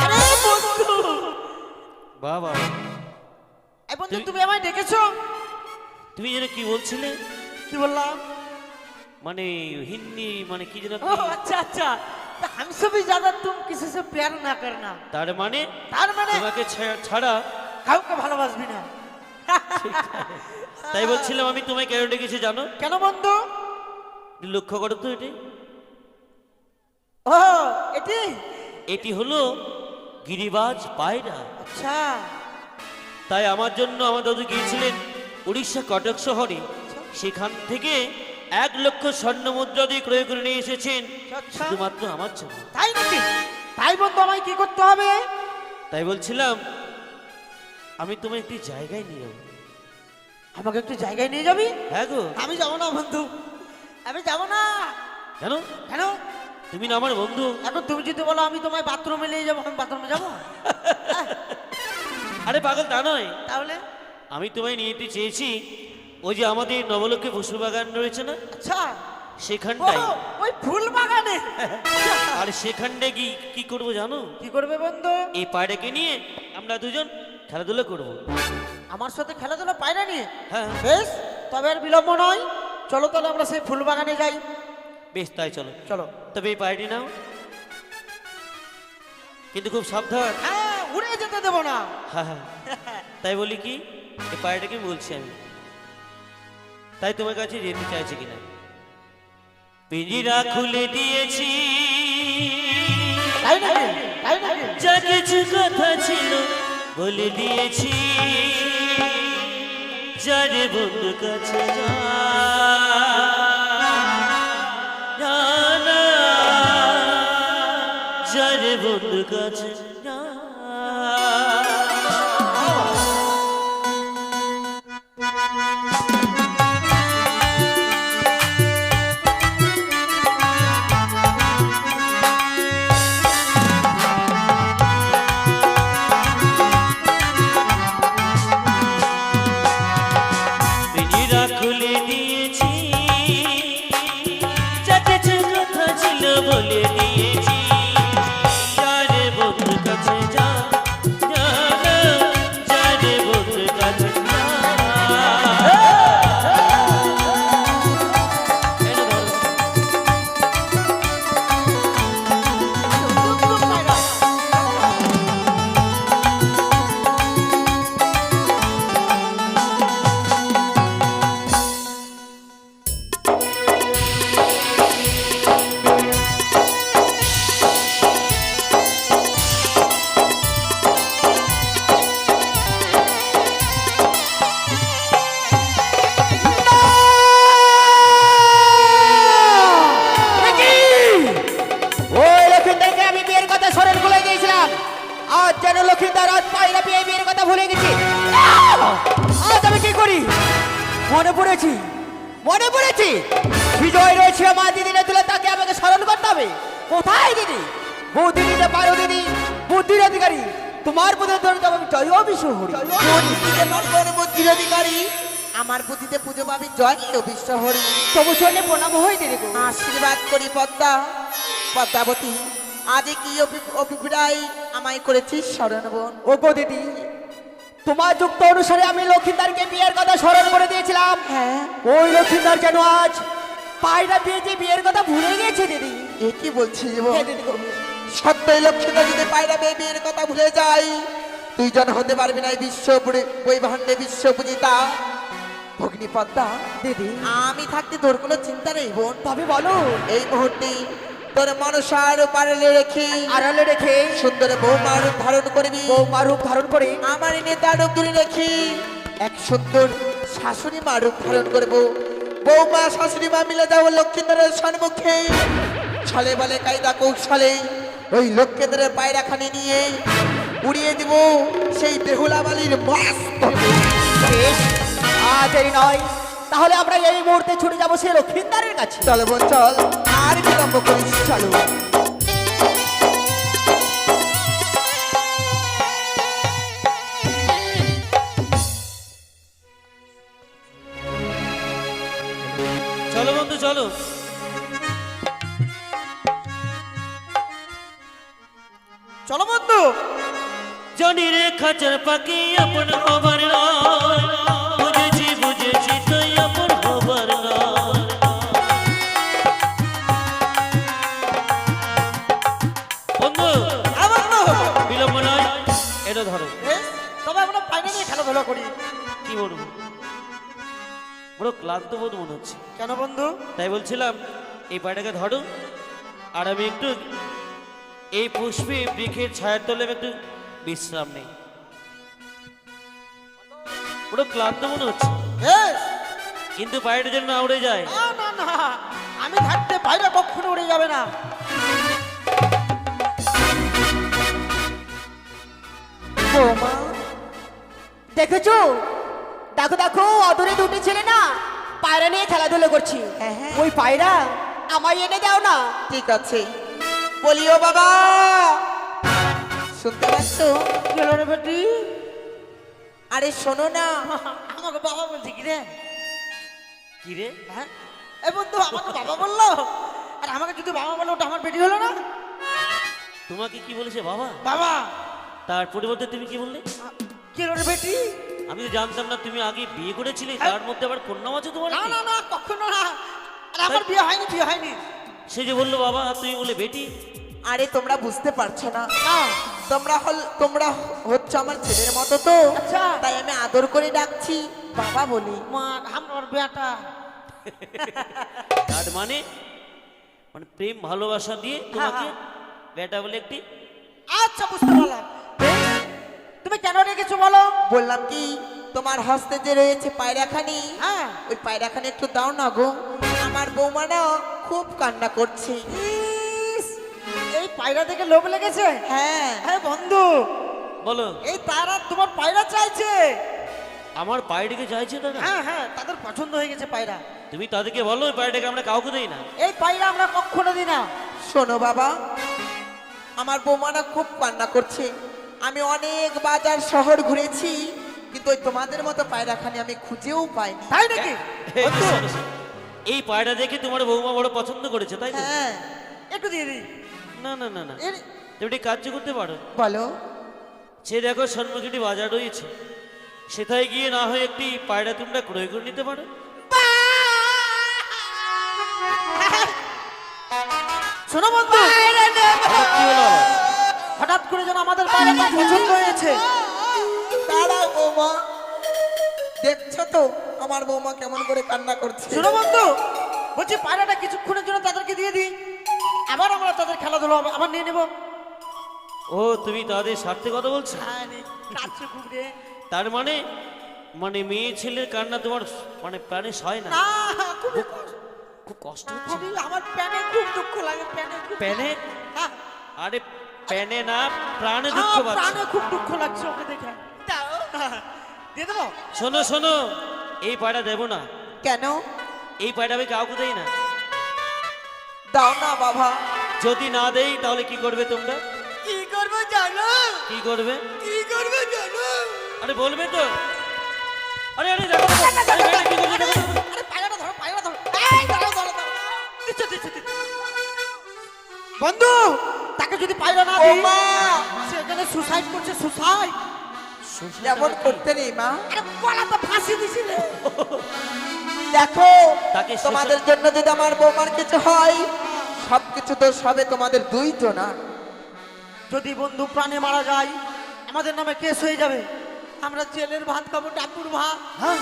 আরে বন্ধু, বাবা এই বন্ধু তুমি আমায় ডেকেছো? তুমি যেন কি বলছিলে, কি বললাম? মানে হিন্দি মানে কি যেন ও अच्छा अच्छा, तो हमसे भी ज्यादा तुम किसी से प्यार ना करना, তার মানে তার মানে তোমাকে ছাড়া। কাউকে ভালোবাসবি না। তাই বলছিলাম আমি তোমায় কেন ডেকেছি জানো? কেন বন্ধু? একটু লক্ষ্য করো তো, এটি ও এটি, এটি হলো গিরিবাজ পায়রা। আচ্ছা তাই আমার জন্য আমার দাদু গিয়েছিলেন উড়িষ্যা কটক শহরে, সেখান থেকে 1 লক্ষ স্বর্ণ মুদ্রা দিয়ে ক্রয় করে নিয়ে এসেছেন আচ্ছা, শুধুমাত্র আমার জন্য। তাই নাকি? তাই বন্ধু আমায় কি করতে হবে? তাই বলছিলাম আমি তোমায় একটি জায়গায় নিয়ে যাবো। আমাকে একটু জায়গায় নিয়ে যাবি? হ্যাঁ গো। আমি যাব না বন্ধু, আমি যাব না। কেন? কেন? তুমি না আমার বন্ধু। এখন তুমি যদি বলো আমি তোমায় বাথরুমে নিয়ে যাবো, আমি বাথরুমে যাবো? আরে পাগল তা নয়, তাহলে আমি তোমায় নিয়ে যেতে চেয়েছি ওই যে আমাদের নবলক্ষ্মী পুষ্প বাগান রয়েছে না, আচ্ছা, সেখানটাই। ও, ওই ফুল বাগানে। আর সেখানটায় কি করবো জানো? কি করবে বন্ধু? এই পায়রাকে নিয়ে আমরা দুজন খেলাধুলা করব। আমার সাথে খেলাধুলা পায়রা নিয়ে? হ্যাঁ বেশ, তবে আর বিলম্ব নয়, চলো তাহলে আমরা সেই ফুল বাগানে যাই। বেশ, তাই চলো। চলো। তবে এই পায়রাটি নাও, কিন্তু খুব সাবধান। হ্যাঁ, উড়ে যেতে দেবো না। হ্যাঁ হ্যাঁ, তাই বলি কি এই পায়রাটাকে বলছি আমি, তাই তোমার কাছে যেতে চাইছি কিনা। পিঞ্জিরা খুলে দিয়েছি, তাই নাকি? তাই নাকি? যা কিছু কথা ছিল বলে দিয়েছি, যারে বন্ধু কাছে যা না, না, যারে বন্ধু কাছে যা। পিঞ্জিরা খুলে দিয়েছি, যা কিছু কথা ছিল বলে দিয়েছি, যারে বন্ধুর কাছে যা, যা না, যারে বন্ধুর কাছে যা। এই না ধরো। টুক পায়রা। উচিত। বিজয় রয়েছে আমার দিদি না তুলে তাকে আমাকে স্মরণ করতে হবে। কোথায় দিদি? বুদ্ধি দিতে পারো দিদি, বুদ্ধির অধিকারী। তোমার বুদ্ধি ধরে তো আমি জয় বিশ্ব হরি। বুদ্ধিতে পারবো বুদ্ধির অধিকারী, আমার বুদ্ধিতে পুজো পাবি জয় বিশ্ব হরি। তবু চলে প্রণাম হই দিদি গো। আশীর্বাদ করি পদ্মা পদ্মাবতী, আজ কি অভিপ্রায় আমায় করেছিস স্মরণ বোন? ও গো দিদি, তোমার যুক্ত অনুসারে আমি লক্ষিন্দারকে বিয়ের কথা স্মরণ করে দিয়েছিলাম। হ্যাঁ, ওই লক্ষিন্দার যেন আজ পায়রা পেয়েছে বিয়ের কথা ভুলে গেছে দিদি। এ কি বলছিস বোন? হ্যাঁ দিদি গো। সত্যই লক্ষ্মীটা যদি পায়রা বেবির কথা ভুলে যাই, তুই জন হতে পারবি না এই বিশ্ব বৈভাণ্ডে বিশ্ব পূজিতা ভগ্নি পদ্মা। দিদি আমি থাকতে তোর কোনো চিন্তা নেই বোন। তবে বলো। এই মুহূর্তে তোর মনসার পারলে রেখে আড়ালে রেখে সুন্দর বৌমা রূপ ধারণ করবি। বৌমা রূপ ধারণ করে আমার নেতা রূপ ধরে রেখে এক সুন্দর শাশুড়ি মা রূপ ধারণ করবো। বৌমা শাশুড়ি মা মিলে যাবো লক্ষ্মীন্দরের সম্মুখে। ছলে বলে কায়দা কৌশলে ওই লক্ষ্মীন্দরের পায়রাখানি নিয়ে উড়িয়ে দিব সেই বেহুলা বালির মস্ত। বেশ, আজ এই নয়, তাহলে আমরা এই মুহূর্তে ছুটে যাবো সে লক্ষিন্দারের কাছে। চল বোন চল, আর বিলম্ব করিস চলো। চলো বন্ধু চলো। চলো বন্ধু। জানি রে খাঁচার পাখি আপন হবার নয়, বুঝেছি বুঝেছি তুই আপন হবার নয়। বন্ধু বিলম্ব নয়, এটা ধরো। তবে আমরা পায়রা নিয়ে খেলাধুলা করি। কি বলবো, বড় ক্লান্ত বোধ মনে হচ্ছে। কেন বন্ধু? তাই বলছিলাম এই পায়রাটাকে ধরো, আর আমি একটু এই পুষ্পে বৃক্ষের ছায়ার তলে আমি একটু বিশ্রাম নেই। বড় ক্লান্ত মনে হচ্ছে, কিন্তু পায়রাটা যেন না উড়ে যায়। না না না, আমি থাকতে পায়রা কখনো উড়ে যাবে না। বৌমা দেখেছো, দেখো দেখো অদূরে দুটি ছেলে না পায়রা নিয়ে খেলাধুলো করছি। হ্যাঁ, হ্যাঁ। ওই পায়রা আমায় এনে দাও না। ঠিক আছে, বলিও বাবা। শুনতে পাচ্ছ? গেল রে বেটি। আরে শোনো না, আমাকে বাবা বলছে কি রে? কি রে? হ্যাঁ, এই বন্ধু আমাকে বাবা বললো, আর আমাকে যদি বাবা বললো ওটা আমার বেটি হলো না? তোমাকে কি বলেছে বাবা? বাবা। তার পরিবর্তে তুমি কি বললে? গেল রে বেটি। আমি তো জানতাম না তুমি আগে বিয়ে করেছিলে, তার মধ্যে আবার কন্যাও আছে তোমার না নাকি? না না, কখনো না। আরে আমার বিয়ে হয়নি, বিয়ে হয়নি। সে যে বললো বাবা, তুমি বলে বেটি। আরে তোমরা বুঝতে পারছো না, তোমরা হচ্ছে আমার ছেলের মতো তো, তাই আমি আদর করে ডাকছি বাবা বলি। মা আমার বেটা। তার মানে মানে প্রেম ভালোবাসা দিয়ে তোমাকে বেটা বলে একটি। আচ্ছা বুঝতে পারলাম। তুমি কেন রেখেছো বলো? বললাম কি তোমার হস্তে যে রয়েছে পায়রাখানি, হ্যাঁ ওই পায়রাখানি একটু দাও না গো, আমার বৌমা না খুব কান্না করছে। এই পায়রা দেখে লোভ লেগেছে? হ্যাঁ হ্যাঁ বন্ধু বলো। এই তারা তোমার পায়রা চাইছে। আমার পায়রাটাকে চাইছে দাদা? হ্যাঁ হ্যাঁ, তাদের পছন্দ হয়ে গেছে পায়রা। তুমি তাদেরকে বলো ওই পায়রাটাকে আমরা কাউকে দেই না। এই পায়রা আমরা কখনো দিই না। শোনো বাবা, আমার বৌমারা খুব কান্না করছে। আমি অনেক বাজার শহর ঘুরেছি, কিন্তু ওই তোমাদের মতো পায়রাখানি আমি খুঁজেও পাইনি। তাই নাকি? এই যে শোনো, শোনো। এই পায়রা দেখে তোমার বৌমা বড় পছন্দ করেছে, তাই তো? হ্যাঁ, একটু দিয়ে দিই। না না না না, তুমি একটি কাজ করতে পারো। বলো। সে দেখো সম্মুখে একটি বাজার রয়েছে, সেটাই গিয়ে না হয় একটি পায়রা তোমরা ক্রয় করে নিতে পারো। শোনো বন্ধু, কি হলো? হঠাৎ করে যেন আমাদের পায়রাটা পছন্দ হয়েছে। দাঁড়াও বৌমা, দেখছো তো আমার বৌমা কেমন করে কান্না করছে। শোনো বন্ধু, বলছি পায়রাটা কিছুক্ষণের জন্য তাদেরকে দিয়ে দিই, আবার আমরা তাদের খেলাধুলা হবে, আবার নিয়ে নেব। ও তুমি তাদের স্বার্থে কথা বলছো? তার মানে মানে মেয়ে ছেলের কান্না তোমার মানে প্রাণে সয় না? খুব কষ্ট হচ্ছে। আমার প্যানে খুব দুঃখ লাগে, প্যানে? হ্যাঁ। আরে প্যানে না, প্রাণে দুঃখ পাচ্ছি। প্রাণে খুব দুঃখ লাগছে ওকে দেখে। দিয়ে দেবো? শোনো শোনো, এই পায়রা দেবো না। কেন? এই পায়রাটা আমি কাউকে দেই না। দাও না বাবা। যদি না দেই তাহলে কি করবে তোমরা? কি করবো জানো? কি করবে? কি করবো জানো? আরে বলবে তো। আরে আরে দেখো দেখো, আরে পায়রাটা কি করছে দেখো দেখো। আরে পায়রাটা ধরো, পায়রাটা ধরো। এই ধরো ধরো ধরো। দিচ্ছো দিচ্ছো দিচ্ছো। বন্ধু, তাকে যদি পায়রা না দিই, সে এখানে সুসাইড করছে, সুসাইড। যেমন করতে নেই মা। আরে গলা তো ফাঁসি দিছিলে। দেখো তাকে তোমাদের জন্য যদি আমার বৌমার কিছু হয়, সবকিছু দোষ হবে তোমাদের দুইজনা। যদি বন্ধু প্রাণে মারা যায়, আমাদের নামে কেস হয়ে যাবে। আমরা জেলের ভাত খাবো, ডাকুর ভাত। হ্যাঁ।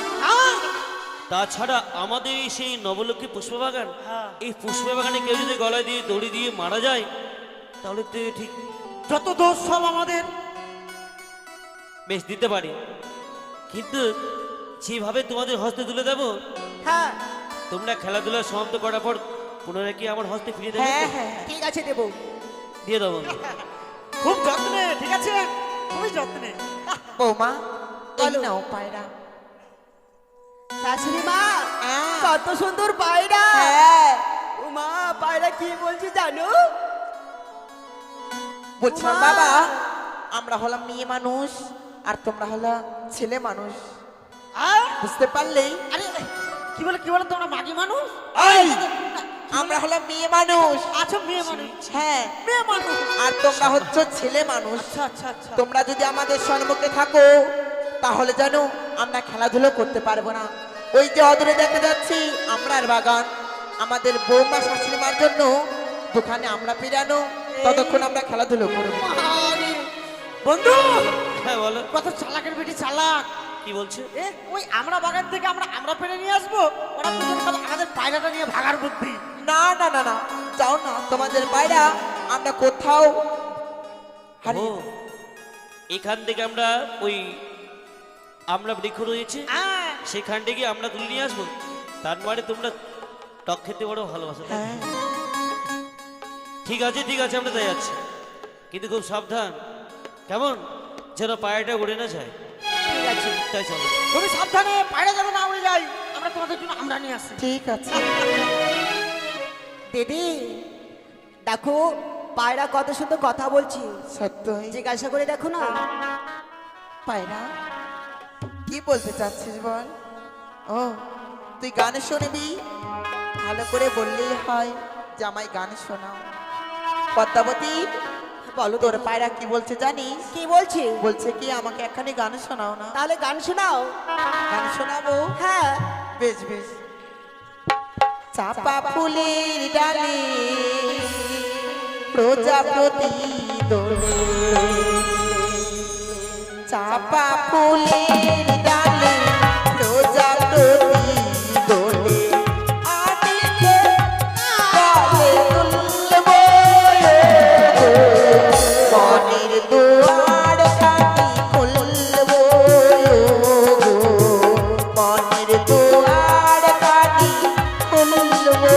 তাছাড়া আমাদের এই সেই নবলক্ষ্মী পুষ্পবাগান, হ্যাঁ। এই পুষ্পবাগানে কেউ যদি গলায় দিয়ে দড়ি দিয়ে মারা যায় তাহলে তো ঠিক যত দোষ সব আমাদের। বেশ দিতে পারি, কিন্তু যেভাবে তোমাদের হস্তে তুলে দেবো, হ্যাঁ তোমরা খেলাধুলা সমাপ্ত করার পর পুনরায় কি আমার হস্তে ফিরিয়ে দেবে তো? ঠিক আছে দেবো। দিয়ে দেবো আমি। খুব যত্নে, ঠিক আছে, খুবই যত্নে। বৌমা এই নাও পায়রা। শাশুড়ি মা, হ্যাঁ। কত সুন্দর পায়রা। হ্যাঁ ও মা, পায়রা কি বলছে জানো? বলছিলাম মা। বাবা, আমরা হলাম মেয়ে মানুষ আর তোমরা হলো ছেলে মানুষ, বুঝতে পারলেই? আরে কি বলে তোমরা মাগি মানুষ? এই আমরা হলাম মেয়ে মানুষ। আচ্ছা, মেয়ে মানুষ। হ্যাঁ, মেয়ে মানুষ। আর তোমরা হচ্ছে ছেলে মানুষ। আচ্ছা আচ্ছা আচ্ছা। তোমরা যদি আমাদের সম্মুখে থাকো তাহলে জানো আমরা খেলাধুলো করতে পারবো না। ওই যে অদূরে দেখা যাচ্ছে আমরার বাগান, আমাদের বৌমা শাশুড়ি মার জন্য দোকানে আমরা পেরানো, ততক্ষণ আমরা খেলাধুলো করবো। আরে, বন্ধু হ্যাঁ বলো, কত চালাকের বেটি, চালাক। কি বলছে? এ, ওই আমরা বাগান থেকে আমরা পেরে নিয়ে আসবো, ওরা দুজন খালি আমাদের পায়রাটা নিয়ে ভাগার বুদ্ধি। না না না না, যাও না, তোমাদের পায়রা আমরা কোথাও ও, হারিয়ে এখান থেকে আমরা ওই আমরা বৃক্ষ রয়েছে হ্যাঁ। সেখান থেকে আমরা তুলে নিয়ে আসবো। তার মানে তোমরা টক খেতে বড় ভালোবাসো, তাই? হ্যাঁ। ঠিক আছে ঠিক আছে, আমরা তাই যাচ্ছি, কিন্তু খুব সাবধান, কেমন যেন পায়রাটা উড়ে না যায়। ঠিক আছে, তাই চলো। তুমি সাবধানে, পায়রা যেন না উড়ে যাই। আমরা তোমাদের জন্য আমরা নিয়ে আসছি। ঠিক আছে। দিদি দেখো, পায়রা কত সুন্দর কথা বলছি, সত্যই জিজ্ঞাসা করে দেখো না। পায়রা কি বলতে চাচ্ছিস বল? ও তুই গান শুনবি? ভালো করে বললেই হয় যে আমায় গান শোনাও। পদ্মাবতী বলো তোর পায়রা কি বলছে জানিস? কি বলছি? বলছে কি আমাকে একখানি গান শোনাও না। তাহলে গান শোনাও। গান শোনাবো? হ্যাঁ। বেশ বেশ। চাপা ফুলের ডালে প্রজাপতি দোলে, চাপা ফুলের ডালে প্রজাপতি দোলে, আমি যে কালে দুলবো মনের দুয়ার খানি খুলবো, মনের দুয়ার খানি খুলবো।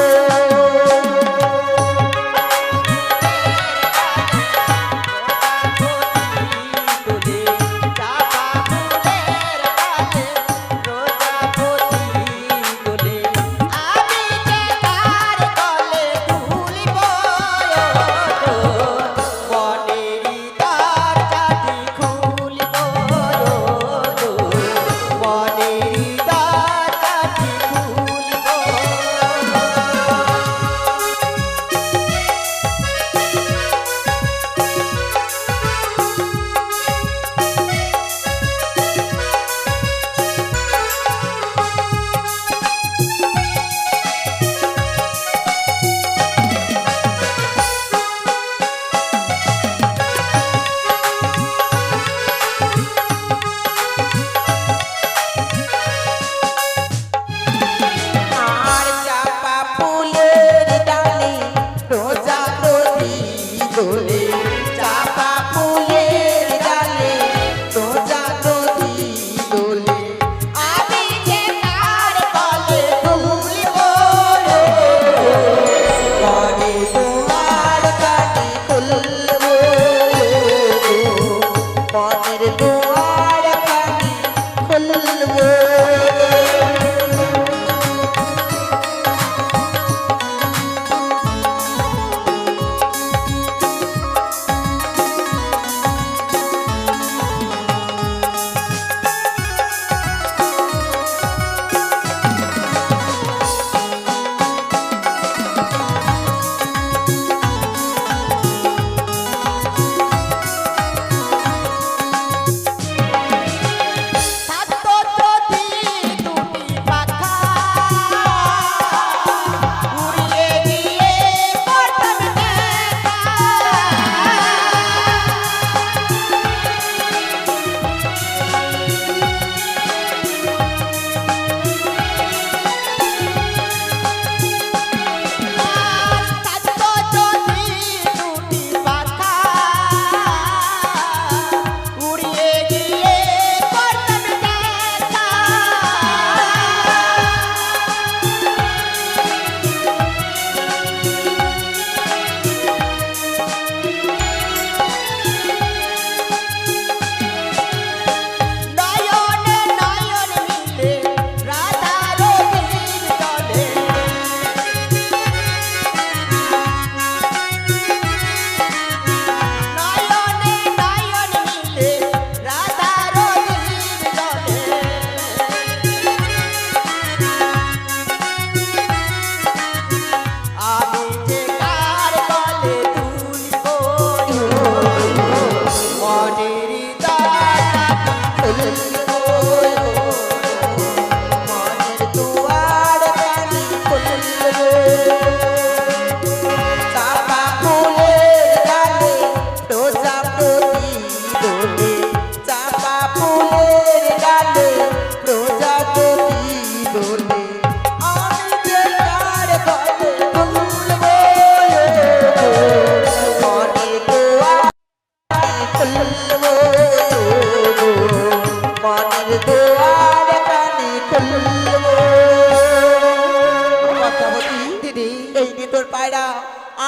না,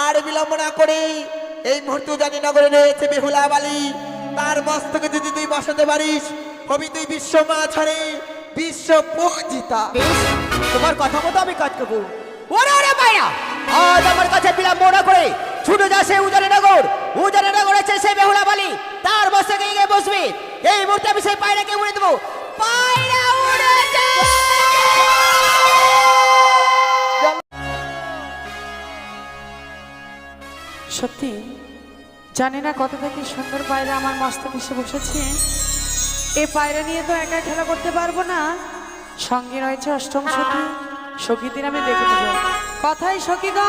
আর বিলম্ব না করে এই মুহূর্তে উজানিনগরে রয়েছে বেহুলা বালি, তার মস্তকে যদি তুই বসাতে পারিস হবি তুই বিশ্ব মাঝারে বিশ্ব পূজিতা। বেশ, তোমার কথা মতো আমি কাজ করবো। ওরে ওরে পায়রা, আজ আমার কাছে বিলম্ব না করে ছুটে যা সে উজানিনগর। উজানিনগর আছে সেই বেহুলা বালি, তার মস্তকে গিয়ে বসবে। এই মুহূর্তে আমি সেই পায়রাকে উড়ে দেবো। পায়রা উড়ে যা। সত্যি জানি না কত থেকে সুন্দর পায়রা আমার মস্তক এসে বসেছে। এই পায়রা নিয়ে তো একা খেলা করতে পারবো না, সঙ্গে রয়েছে অষ্টম সখী। সখীদের আমি দেখে নেব। কথাই সখীগণ,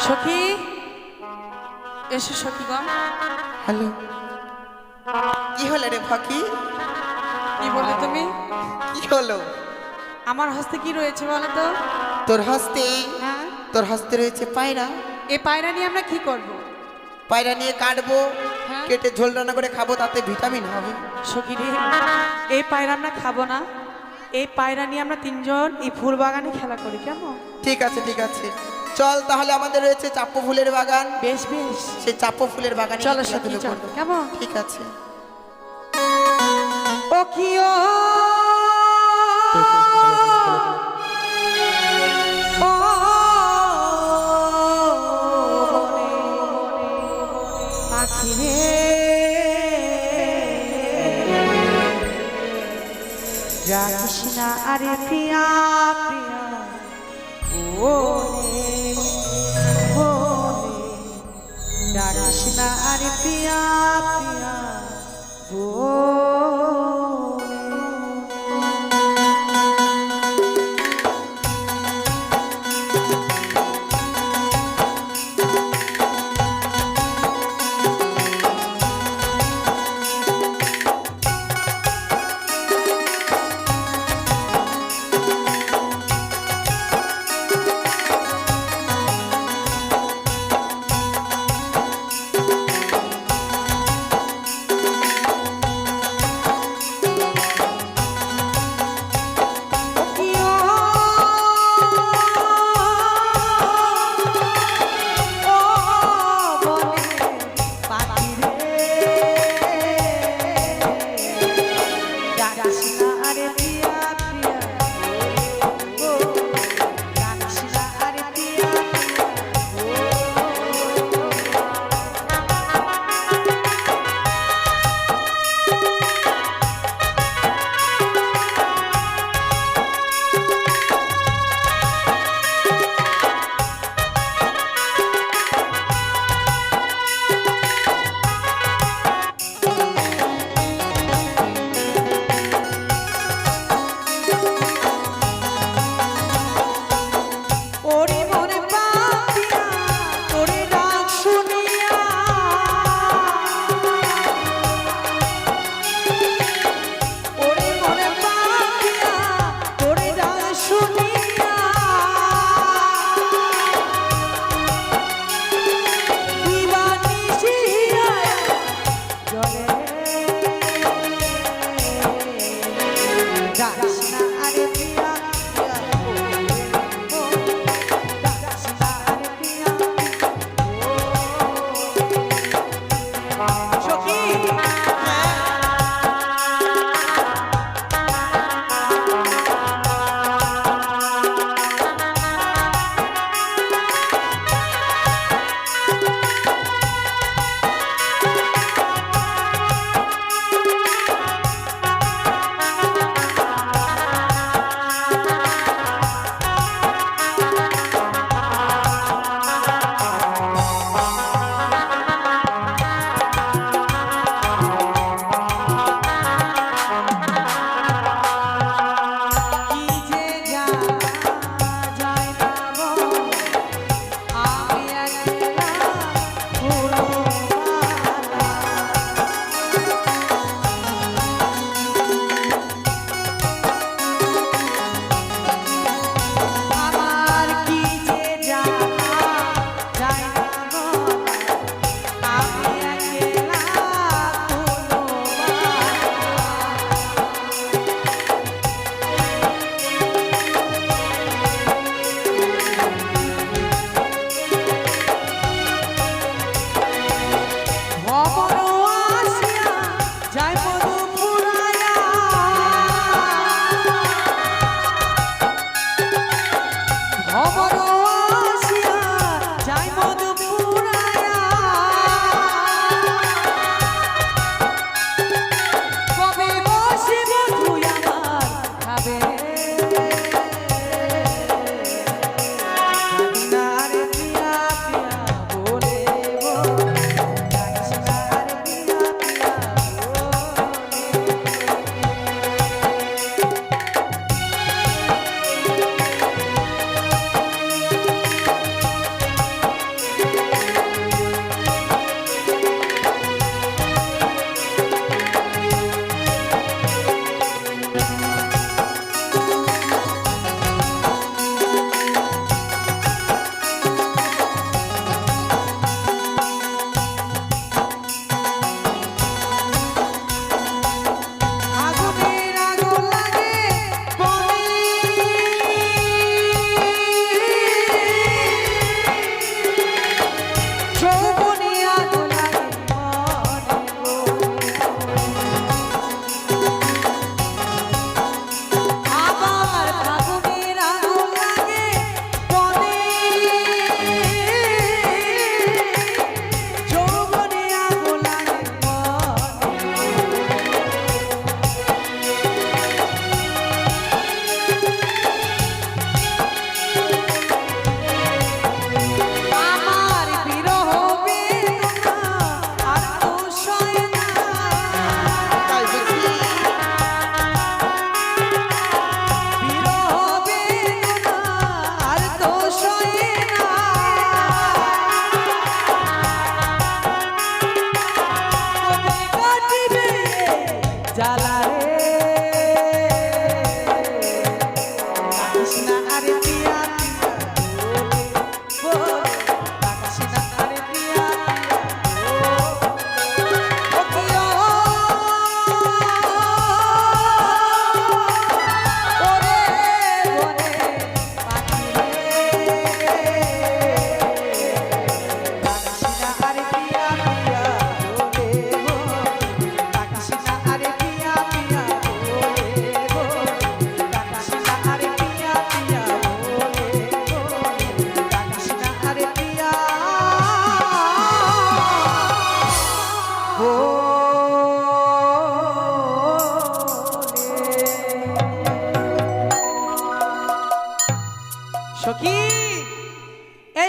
সখী এসো সখীগণ। হ্যালো, কি হলো রে ফাঁকি? কি বলে তুমি? কি হলো? আমার হস্তে কি রয়েছে বলো তো? তোর হস্তে, হ্যাঁ, তোর হস্তে রয়েছে পায়রা। এই পায়রা নিয়ে আমরা কি করব? পায়রা নিয়ে কাটবো, হ্যাঁ। কেটে ঝোল রান্না করে খাবো, তাতে ভিটামিন হবে। সখী রে, এই পায়রা আমরা খাবো না। এই পায়রা নিয়ে আমরা তিনজন এই ফুল বাগানে খেলা করি, কেমন? ঠিক আছে ঠিক আছে, চল তাহলে। আমাদের রয়েছে চাপ্পো ফুলের বাগান, বেশ বেশ, সেই চাপ্পো ফুলের বাগানে চলো গিয়ে সখী খেলাধুলো চল, করবো। কেমন? ঠিক আছে। ও কি ও ও পাখি রে, রাখিস না আরে প্রিয়া প্রিয়া ও রে, ও রে, রাখিস না আরে প্রিয়া প্রিয়া ও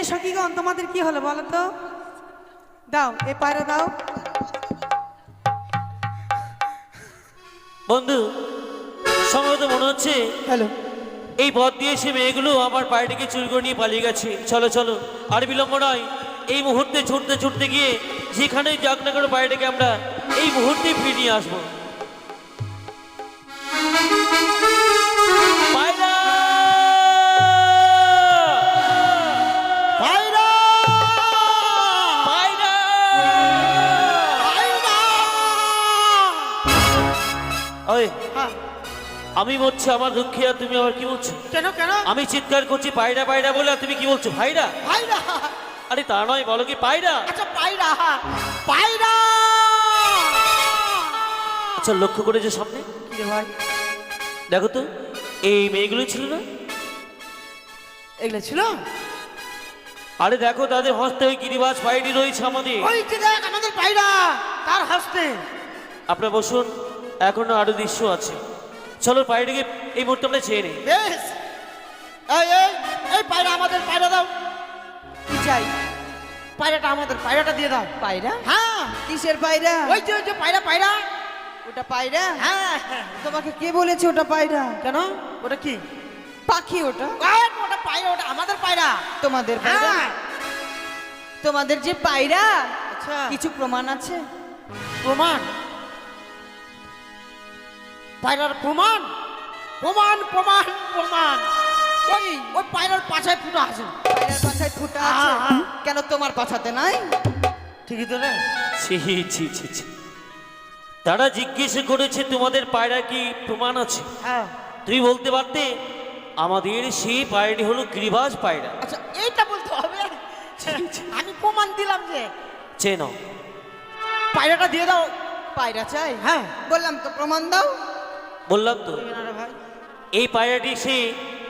সখীগণ তোমাদের কি হলো বলো তো? দাও এই পায়রা দাও। বন্ধু, সম্ভবত মনে হচ্ছে হ্যালো, এই পথ দিয়ে সে মেয়েগুলো আমার পায়রাটিকে চুরি করে নিয়ে পালিয়ে গেছে। চলো চলো, আর বিলম্ব নয়। এই মুহূর্তে ছুটতে ছুটতে গিয়ে যেখানে যাক না করে পায়রাটাকে আমরা এই মুহূর্তে ফিরিয়ে নিয়ে আসবো। পায়রা! পায়রা! পায়রা! ওই, আমি বলছি আমার দুঃখে, আর তুমি আবার কি বলছো? কেন কেন? আমি চিৎকার করছি পায়রা পায়রা বলে, আর তুমি কি বলছো ভাইরা? পায়রা? আরে তা নয়, বলো কি পায়রা। আচ্ছা পায়রা, পায়রা। আচ্ছা লক্ষ্য করেছো সামনে? কি রে ভাই, দেখো তো, এই মেয়েগুলো ছিল না? এগুলো ছিল? আরে দেখো, তাদের হস্তে ওই গিরিবাজ পায়রাটি রয়েছে আমাদের। ওই যে দেখ আমাদের পায়রা, তার হাসতে। আপনারা বসুন, এখনো আরো দৃশ্য আছে। চলো পায়রাটিকে এই মুহূর্তে আমরা চেয়ে নিই। বেশ, এই এই এই পায়রা আমাদের, পায়রা দাও। কি চাই? পায়রাটা আমাদের, পায়রাটা দিয়ে দাও। পায়রা? হ্যাঁ, কিসের পায়রা? ওই যে পায়রা, পায়রা। ওটা পায়রা? হ্যাঁ, তোমাকে কে বলেছে ওটা পায়রা? কেন? ওটা কি? পাখি ওটা। ওটা পায়রা, ওটা আমাদের পায়রা। তোমাদের পায়রা? হ্যাঁ। তোমাদের যে পায়রা, আচ্ছা, কিছু প্রমাণ আছে? প্রমাণ? পায়রার প্রমাণ? প্রমাণ প্রমাণ প্রমাণ। ওই ওই পায়রার পাছায় ফুটা আছে। পায়রার পাছায় ফুটা আছে? হ্যাঁ। কেন তোমার পাছাতে নাই? ঠিকই তো রে। ছি ছি ছি ছি। তারা জিজ্ঞেস করেছে তোমাদের পায়রা কি প্রমাণ আছে? হ্যাঁ, তুমি বলতে পারতে আমাদের সেই পায়রাটি হলো গিরিবাজ পায়রা। আচ্ছা এইটা বলতে হবে। আমি প্রমাণ দিলাম যে চেয়ে নাও। পায়রাটা দিয়ে দাও। পায়রা চাই? হ্যাঁ, বললাম তো প্রমাণ দাও। বললাম তো, রে ভাই। এই পায়রাটি সে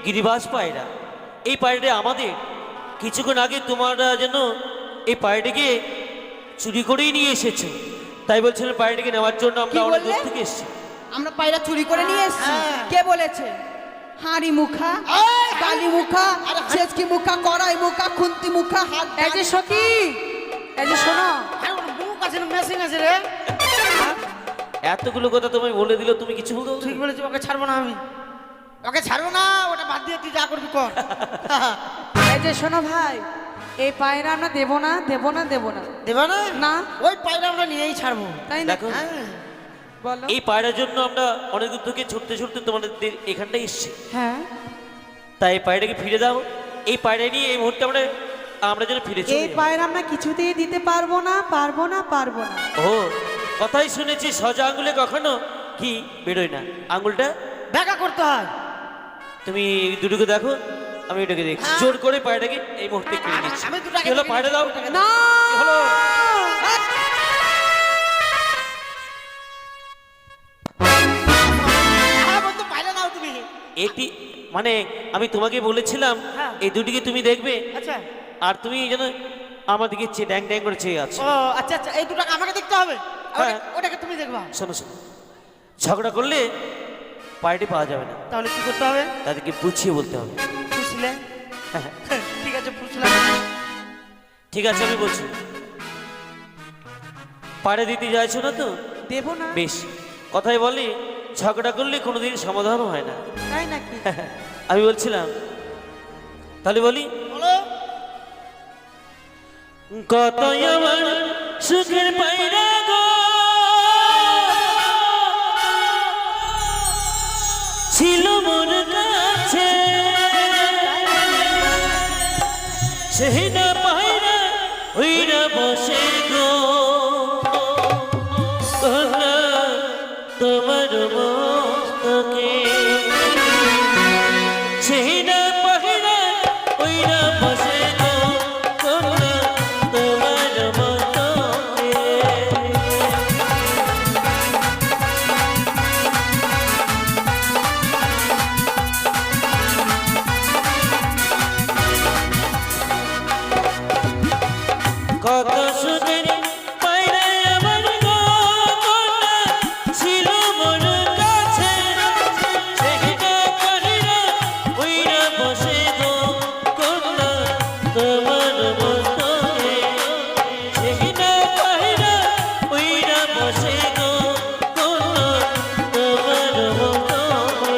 গিরিবাজ পায়রা। এই পায়রাটি আমাদের। কিছুক্ষণ আগে তোমরা যেন এই পায়রাটিকে চুরি করেই নিয়ে এসেছো। তাই বলছিলাম পায়রাটিকে নেওয়ার জন্য আমরা কি অনেক দূর বললে? থেকে এসেছি। আমরা পায়রা চুরি করে নিয়ে এসেছি? হ্যাঁ। কে বলেছে? হাঁড়ি মুখা, এই, বালি মুখা, আরে, ছেচকি মুখা, কড়াই মুখা, খুন্তি মুখা, হাত। এই যে সখী, এই যে শোনো, আরে ওর মুখ আছে না, মেশিন আছে রে। এতগুলো কথা তুমি বলে দিলে, তুমি কিছু বলতে ঠিক বলেছি, ওকে ছাড়বো না আমি। ওকে ছাড়বো না, ওটা বাদ দিয়ে তুই যা করবি কর। এই যে শোনো ভাই, এই পায়রা আমরা দেবো না, দেবো না, দেবো না। দেবে না? না। ওই পায়রা আমরা নিয়েই ছাড়বো। তাই না? দেখো, হ্যাঁ, বলো। এই পায়রার জন্য আমরা অনেক দূর থেকে ছুটতে ছুটতে তোমাদের এখানটাই এসেছি। হ্যাঁ, তাই এই পায়রাকে ফিরে দাও। এই পায়রা নিয়ে এই মুহূর্তে আমরা যেন ফিরে চলে এই যাই। পায়রা আমরা কিছুতেই দিতে পারবো না, পারবো না, পারবো না। ও, কথাই শুনেছি সোজা আঙুলে কখনো কি বেরোয় না, আঙুলটা দেখা করতে হয়। তুমি দুটোকে দেখো, আমি এটাকে দেখছি। হ্যাঁ। জোর করে পায়রাটাকে এই মুহূর্তে কিনে নিচ্ছি। আমি দুটাকে কি হলো, কিনে পায়রা দাও। নিচ্ছি। না, কি হলো? হ্যাঁ বন্ধু, পায়রা নাও তুমি। একটি মানে আমি তোমাকে বলেছিলাম হ্যাঁ। এই দুটিকে তুমি দেখবে, আচ্ছা, আর তুমি যেন আমার দিকে ড্যাং ড্যাং করে চেয়ে আছো। ও আচ্ছা আচ্ছা, এই দুটাকে আমাকে দেখতে হবে। হ্যাঁ। ওটাকে তুমি দেখবা। শোনো শোনো, ঝগড়া করলে পায়রাটি পাওয়া যাবে না, তাহলে কি করতে হবে? তাদেরকে বুঝিয়ে বলতে হবে। ফুসলে? হ্যাঁ, ঠিক আছে, ফুসলাম। ঠিক আছে, আমি বলছি। পায়রা দিতে চাইছো না তো? দেবো না। বেশ, কথাই বলি, ঝগড়া করলে কোনোদিন সমাধানও হয় না। তাই নাকি? আমি বলছিলাম, তাহলে বলি, বলো। কত আমার সুখের পায়রা গো, ছিল মোর কাছে, সেই না পায়রা ওই না বসে গো, কন্যা তোমার মস্তকে, সেই না পায়রা ওই না বসে গো, কন্যা তোমার মস্তকে। কত সুখের মস্তকে সেই না পায়রা উইরা বসে গো কন্যা তোমার মস্তকে।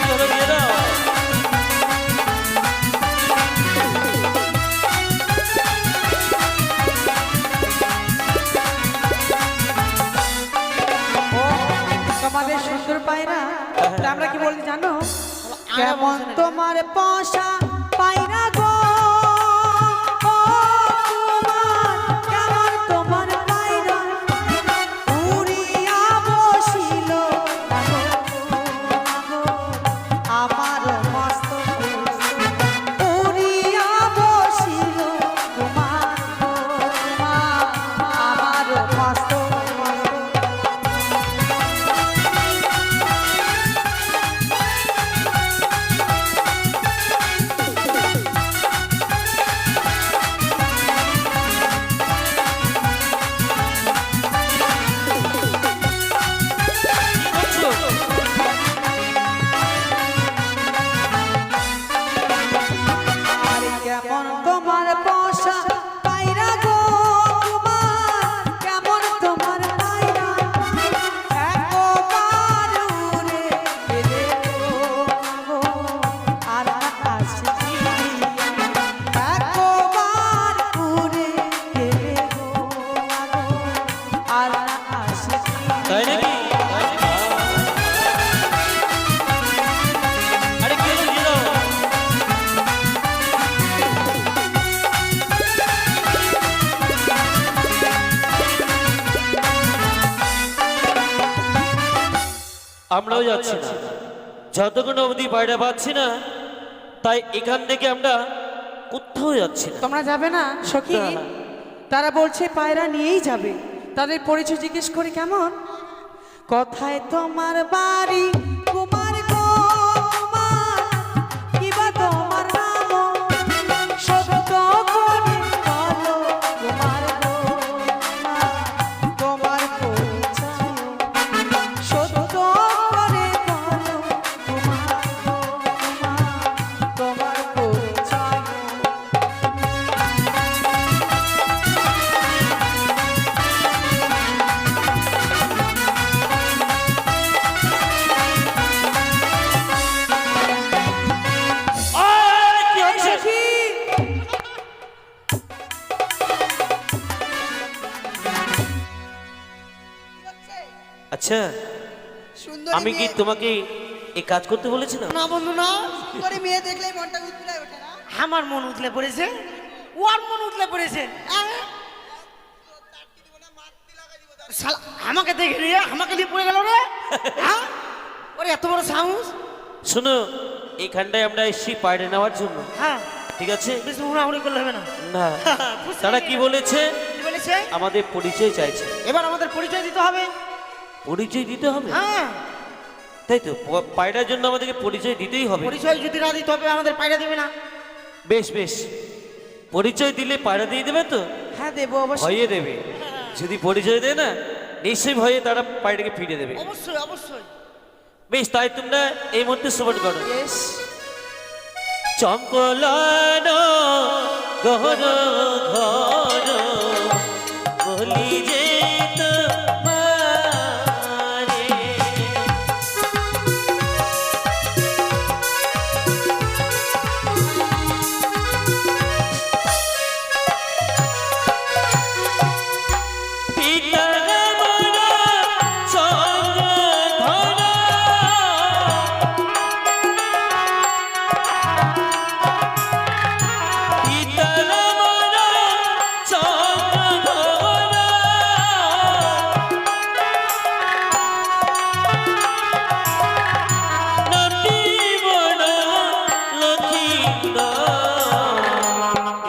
চলো গিয়ে দাও। ও তোমাদের সুন্দর পায়রা তা আমরা কি বলি জানো? কেমন তোমার পশা পায়রা গো, ও তোমার কেমন তোমার পায়রা উড়িয়া বসিল আমার মস্তকে, উড়িয়া বসিল তোমার আমার মস্তকে। আর কেমন তোমার পোষা পায়রা গো, তোমার কেমন তোমার পায়রা একবার উড়ে গেলে গো আর আকাশে একবার উড়ে গেলে গো আর আকাশে। তাই নাকি? আরে কি হলো, দিয়ে দাও। আমরাও যাচ্ছি না যতক্ষণ অবধি পায়রা পাচ্ছি না, তাই এখান থেকে আমরা কোথাও যাচ্ছি না। তোমরা যাবে না সখী? না। তারা বলছে পায়রা নিয়েই যাবে। তাদের পরিচয় জিজ্ঞেস করি কেমন? কোথায় তোমার বাড়ি কুমার গো, কুমার কিবা তোমার নাম সত্য করে বলো কুমার গো, তোমার পরিচয় সত্য করে বলো কুমার গো, তোমার পরিচয়। আরে কি হচ্ছে? সখী আচ্ছা, সুন্দর আমি কি তোমাকে এই কাজ করতে বলেছিলাম? না বন্ধু না, সুন্দরী মেয়ে দেখলেই মনটা উতলায় ওঠে না? আমার মন উতলে পড়েছে, ওর মন উতলে পড়েছে। শালা, আমাকে দেখে নিয়ে আমাকে নিয়ে পড়ে গেল রে। হ্যাঁ? ওরে এত বড় সাহস। শোনো, এইখানটায় আমরা এসেছি পায়রা নেওয়ার জন্য, হ্যাঁ, ঠিক আছে? বেশি হুড়াহুড়ি করলে হবে না। না, বুঝতে তারা পেরেছি। কি বলেছে? কি বলেছে? আমাদের পরিচয় চাইছে। এবার আমাদের পরিচয় দিতে হবে। পরিচয় দিতে হবে? হ্যাঁ, তাই তো, পায়রার জন্য আমাদেরকে পরিচয় দিতেই হবে। পরিচয় যদি না দিতে হবে আমাদের পায়রা দেবে না। বেশ বেশ, পরিচয় দিলে পায়রা দিয়ে দেবে তো? হ্যাঁ দেবো অবশ্যই। ভয়ে দেবে। যদি পরিচয় দেয় না, নিশ্চয়ই ভয়ে তারা পায়রাকে ফিরে দেবে। অবশ্যই অবশ্যই। বেশ, তাই তোমরা এই মুহূর্তে শ্রবণ করো। বেশ। চম্পলানো গহর ঘর বলি যে তোমারে। পিতার মরা চন্দ্রধরা পিতার মরা চন্দ্রধরা নদী বড় লক্ষিন্দর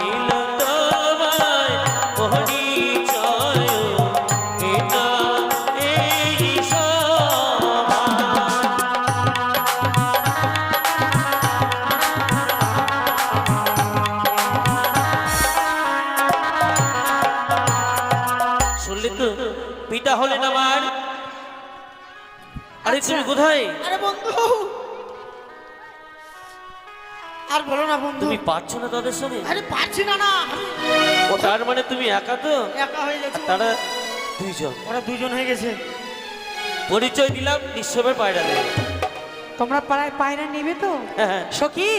এল তোমায় পরিচয় এটা এই সমাজ। শুনলে তো, পিতা হলেন আমার। আরে তুমি কোথায়? আরে বন্ধু, আর বলো না বন্ধু, তুমি পারছো না তাদের সঙ্গে? আরে পারছি না না, আমি ও তার মানে তুমি একা তো? একা হয়ে গেছি। তারা দুইজন, ওরা দুজন হয়ে গেছে। পরিচয় দিলাম নিঃস্বের পায়রা দেবে। তোমরা পাড়ায় পায়রা নেবে তো? হ্যাঁ। সখী,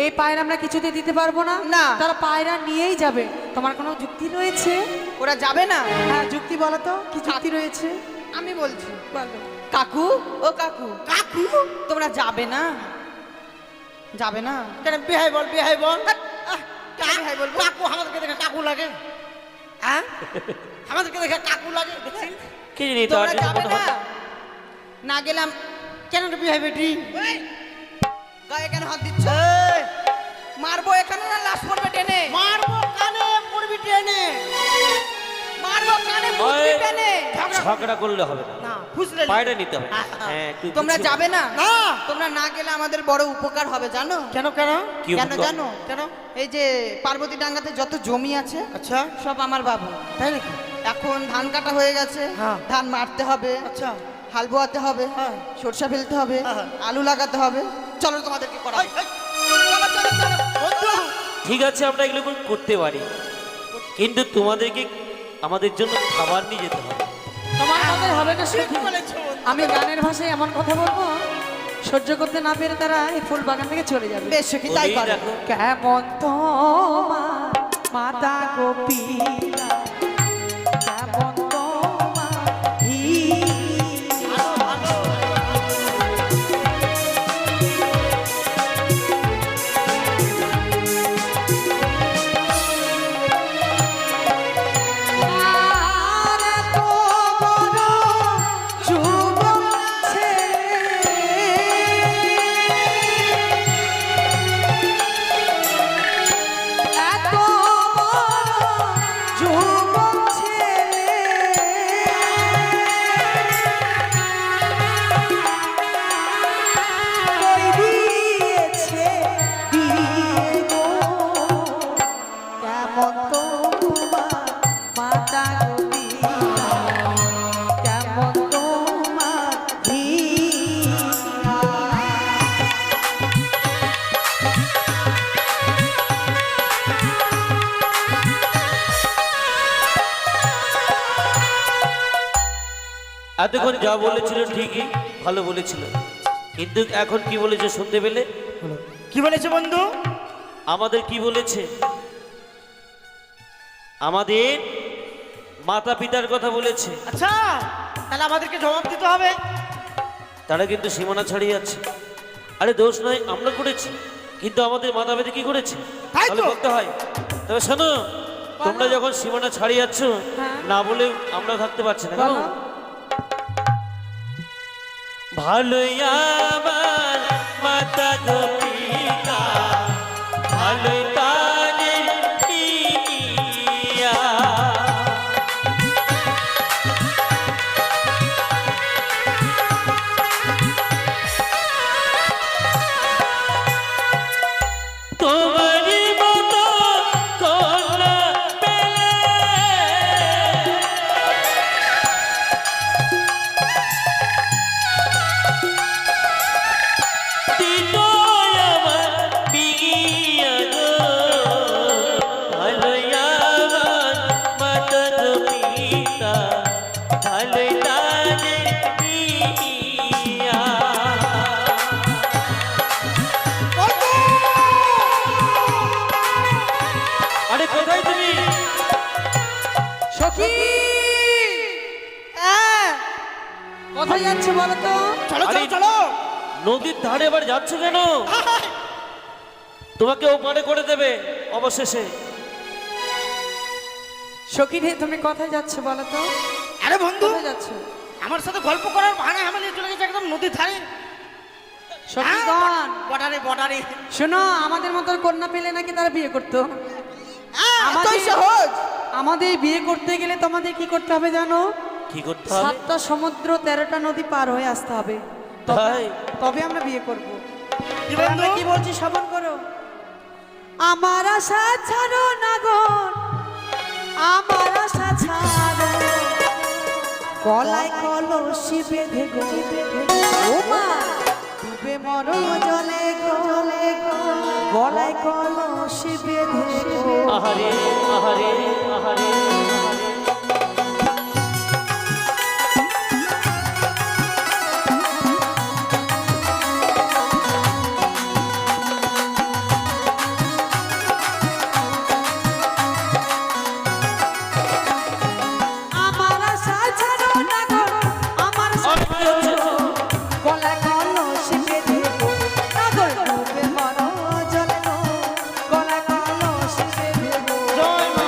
এই পায়রা আমরা কিছুতে দিতে পারবো না। না। তারা পায়রা নিয়েই যাবে। তোমার কোনো যুক্তি রয়েছে? ওরা যাবে না? হ্যাঁ, যুক্তি বলো তো, কি যুক্তি রয়েছে? আমি বলছি। বলো। কাকু, ও কাকু, কাকু, তোমরা যাবে না? যাবে না? কেন বিহাই বল, বিহাই বল। কেন বিহাই বলবো? কাকু আমাদেরকে দেখে কাকু লাগে, হ্যাঁ? আমাদেরকে দেখে কাকু লাগে, দেখছি। কি জানি তোমরা তার যাবে না? না গেলাম। কেন রে বিহাই বেটি? গায়ে কেন হাত দিচ্ছ? মারবো এখানে না লাশ পড়বে টেনে? মারবো কানে পড়বি টেনে। মারবো কানে মুচকি টেনে? ঝগড়া করলে হবে না, না ফুসলে পায়রা নিতে হবে। হ্যাঁ, একটু তোমরা পিছিয়ে- যাবে না? না। তোমরা না গেলে আমাদের বড় উপকার হবে জানো? কেন কেন? কি কেন উপকার? জানো? কেন? এই যে পার্বতী ডাঙ্গাতে যত জমি আছে আচ্ছা, সব আমার বাবু। তাই নাকি? এখন ধান কাটা হয়ে গেছে, হ্যাঁ। ধান মারতে হবে, আচ্ছা, হাল বোয়াতে হবে, হ্যাঁ। সরষা ফেলতে হবে, হ্যাঁ। আলু লাগাতে হবে। চলো তোমাদেরকে করাবো। এই, এই, চলো চলো চলো বন্ধু, ঠিক আছে, আমরা এগুলো করতে পারি, কিন্তু তোমাদেরকে আমাদের জন্য খাবার নিয়ে যেতে হবে। তোমার মতে হবে না ঠিক সখী? বলেছো বন্ধু। আমি গানের ভাষায় এমন কথা বলবো, সহ্য করতে না পেরে তারা এই ফুল বাগান থেকে চলে যাবে। বেশ সখী, তাই বলেই করো। দেখো। কেমন তোমার মাতা গোপীরা, কেমন তোমার হিয়া। আর এত বড় যুবক ছেলে, এত বড় যুবক ছেলে, কই দিয়েছে বিয়ে গো, কেমন তোমার মাতা গোপীরা, কেমন তোমার হিয়া। এতক্ষণ যা বলেছিল ঠিকই, ভালো বলেছিল, কিন্তু এখন কি বলেছে শুনতে পেলে? কি বলেছে বন্ধু? আমাদের কি বলেছে? আমাদের মাতা পিতার কথা বলেছে। আচ্ছা, তাহলে আমাদেরকে জবাব দিতে হবে। তারা কিন্তু সীমানা ছাড়িয়ে যাচ্ছে। আরে দোষ নয়, আমরা করেছি, কিন্তু আমাদের মাতা পিতা কি করেছে তাই তো। তাহলে বলতে হয়। তবে শোনো, তোমরা যখন সীমানা ছাড়িয়ে যাচ্ছ, হ্যাঁ। না বলে আমরা থাকতে পারছি না। বলো। ভালোই আমার মাতা গো পিতা, ভালোই তাদের পিয়া। তোমারই মতো কন্যা পেলে দিত আমার বিয়া গো, ভালোই আমার মাতা গো পিতা, ভালোই তাদের পিয়া। আরে কোথায় তুমি? সখী, হ্যাঁ, কোথায় যাচ্ছে বলো তো? চলো আরে, চলো চলো। নদীর ধারে এবার যাচ্ছ কেন? তোমাকে ওপারে করে দেবে অবশেষে। সখী রে, তুমি কোথায় যাচ্ছে বলো তো? আরে বন্ধু, কোথায় যাচ্ছ? আমার সাথে গল্প করার বাহানায় আমি চলে গেছি একদম নদীর ধারে। সখীগণ, বর্ডারে বর্ডারে। শোনো, আমাদের মতো কন্যা পেলে নাকি তারা বিয়ে করতো। এতই সহজ? আমাদের বিয়ে করতে গেলে তোমাদের কি করতে হবে জানো? কি করতে হবে? 7টা সমুদ্র 13টা নদী পার হয়ে আসতে হবে, তাই? তবে আমরা বিয়ে করব। কি তাই আমরা বন্ধু? কি বলছি শ্রবণ করো। আমার আশা ছাড়ো না গো, আমার আশা ছাড়ো, গলায় কলসি বেঁধে গো, ও মা ডুবে মরো জলে গো, গলায় কলসি বেঁধে আহারে আহারে আহারে আহারে। আমার আশা ছাড়ো না গো, আমার গলায় কলসি বেঁধে নাগর ডুবে মরো জলে গো, গলায় কলসি বেঁধে জয় মা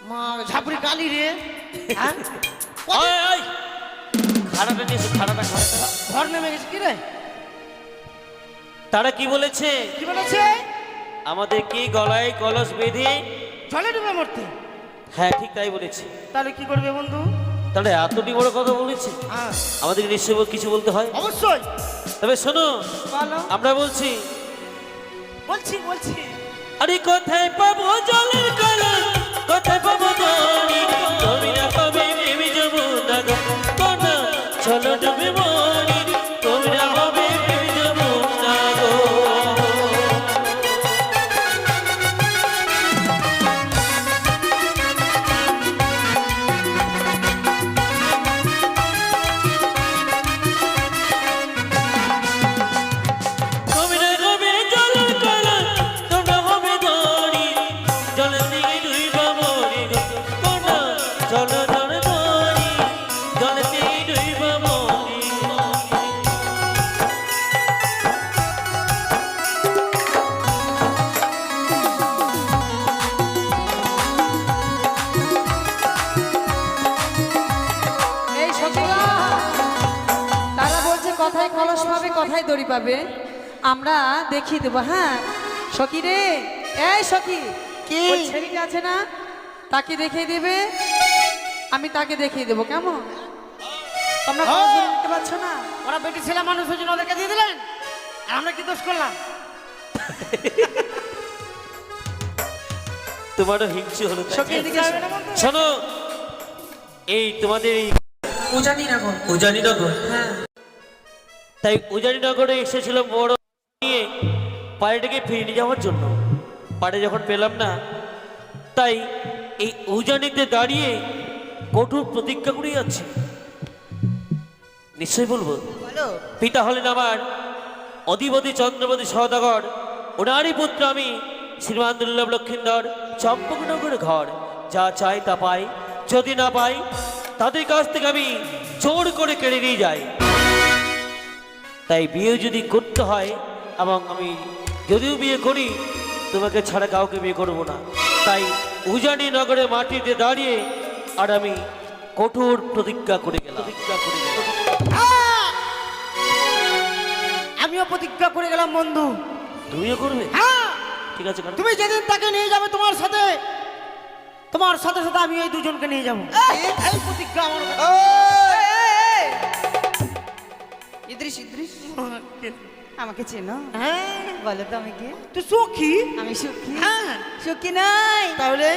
মা ঝাপড়ি কালি রে হ্যাঁ? ওই ওই খাড়াটা নিয়ে এসো, খাড়াটা খাড়াটা। ঘর নেমে গেছে কি রে তারা কি বলেছে? কি বলেছে আমাদের কি গলায় কলস বেঁধে? জলে ডুবে মরতে হ্যাঁ ঠিক তাই বলেছে। তাহলে কি করবে বন্ধু তাহলে এতটি বড় কথা বলেছে, হ্যাঁ আমাদের নিশ্চয় কিছু বলতে হয়। অবশ্যই তবে শোনো, বলো আমরা বলছি বলছি বলছি আরে কোথায় পাবো জলের কলস, কোথায় পাবো দড়ি, তুমি না পাবে ভেবে যাবো না গো, কোনা চলো ডুবে মরি, তুমি না পাবে ভেবে যাবো না গো। তুমি না পাবে জলের কলস, তোমরা হবে দড়ি, জলের দিকে ডুইবা মরি গো, কোনা চলো জলে মরি, জলের দিকে ডুইবা মরি। এই সখীরা, তারা বলছে কথায় কলস পাবে, কথায় দড়ি পাবে, আমরা দেখিয়ে দেবো। হ্যাঁ সখী রে, এই সখী, কি? ওই ছেলেটা আছে না, তাকে দেখিয়ে দেবে, আমি তাকে দেখিয়ে দেবো। কেমন? তোমরা খোঁজ ধরে নিতে পারছো না? ওরা বেটি ছেলে মানুষ হয়েছে ওদেরকে দিয়ে দিলেন আর আমরা কি দোষ করলাম তোমারও হিংসে হলো তাই? সখী এদিকে এসো। শোনো, এই তোমাদের এই উজানি নগর। উজানিনগর, হ্যাঁ তাই উজানিনগরে এসেছিল বড় নিয়ে পাড়িটাকে ফিরিয়ে নিয়ে যাওয়ার জন্য। পাড়ে যখন পেলাম না, তাই এই উজানিতে দাঁড়িয়ে কঠোর প্রতিজ্ঞা করে যাচ্ছে। নিশ্চয়ই বলবো, বলো পিতা হলেন আমার অধিপতি চন্দ্রপতি সওদাগর, ওনারই পুত্র আমি শ্রীমান দুর্লভ লক্ষিন্দর, চম্পকনগর ঘর, যা চাই তা পাই, যদি না পাই তাদের কাছ থেকে আমি জোর করে কেড়ে নিয়ে যাই। তাই বিয়ে যদি করতে হয়, এবং আমি যদিও বিয়ে করি, তোমাকে ছাড়া কাউকে বিয়ে করব না। তাই উজানি নগরে মাটিতে দাঁড়িয়ে আর আমি কঠোর প্রতিজ্ঞা করে গেলাম। আমিও প্রতিজ্ঞা করে গেলাম বন্ধু তুমিও করবে? হ্যাঁ ঠিক আছে, কারণ তুমি যেদিন তাকে নিয়ে যাবে তোমার সাথে সাথে আমি এই দুজনকে নিয়ে যাবো এই প্রতিজ্ঞা আমার ইদ্রিস, ইদ্রিস, আমাকে চেনো? হ্যাঁ বলো তো আমি কে? তুই সখী আমি সখী। হ্যাঁ সখী নাই, তাহলে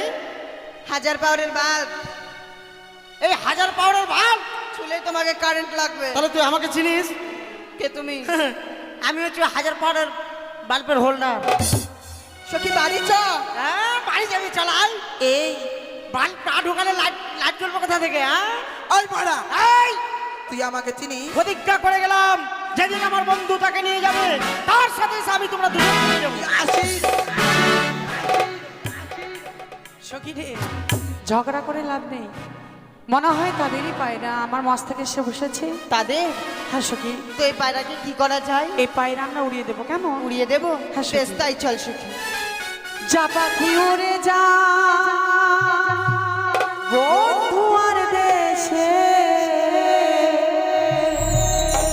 হাজার পাওয়ারের বাল্ব, এই 1000 পাউডার ভাব চুলে তোমাকে কারেন্ট লাগবে। তাহলে তুই আমাকে চিনিস কে তুমি? আমি হচ্ছে 1000 পাউডার বাল্বের হোল্ডার সখী বাড়ি চ। হ্যাঁ বাড়ি যাবি চালাই এই বাল্ব না ঢোকালে লাইট জ্বলবে কোথা থেকে হ্যাঁ ওই পাড়া, এই তুই আমাকে চিনিস? প্রতিজ্ঞা করে গেলাম যেদিন আমার বন্ধু তাকে নিয়ে যাবে তার সাথে আমি তোমরা দুজন নিয়ে যাবো আসিস সখী রে, ঝগড়া করে লাভ নেই। মনে হয় তাদেরই পায়রা আমার মস্তকে এসে বসেছে। তাদের হ্যাঁ সখী, তো এই পায়রাকে কি করা যায়? এই পায়রা আমরা উড়িয়ে দেবো। কেমন? উড়িয়ে দেবো? হ্যাঁ, সত্যি। বেশ, তাই চল সুখী। যা পাখি উড়ে যা বন্ধুয়ার দেশে,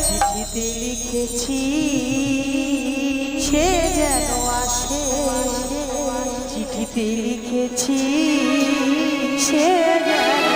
চিঠিতে লিখেছি সে যেন আসে। চিঠি লিখেছি সে যেন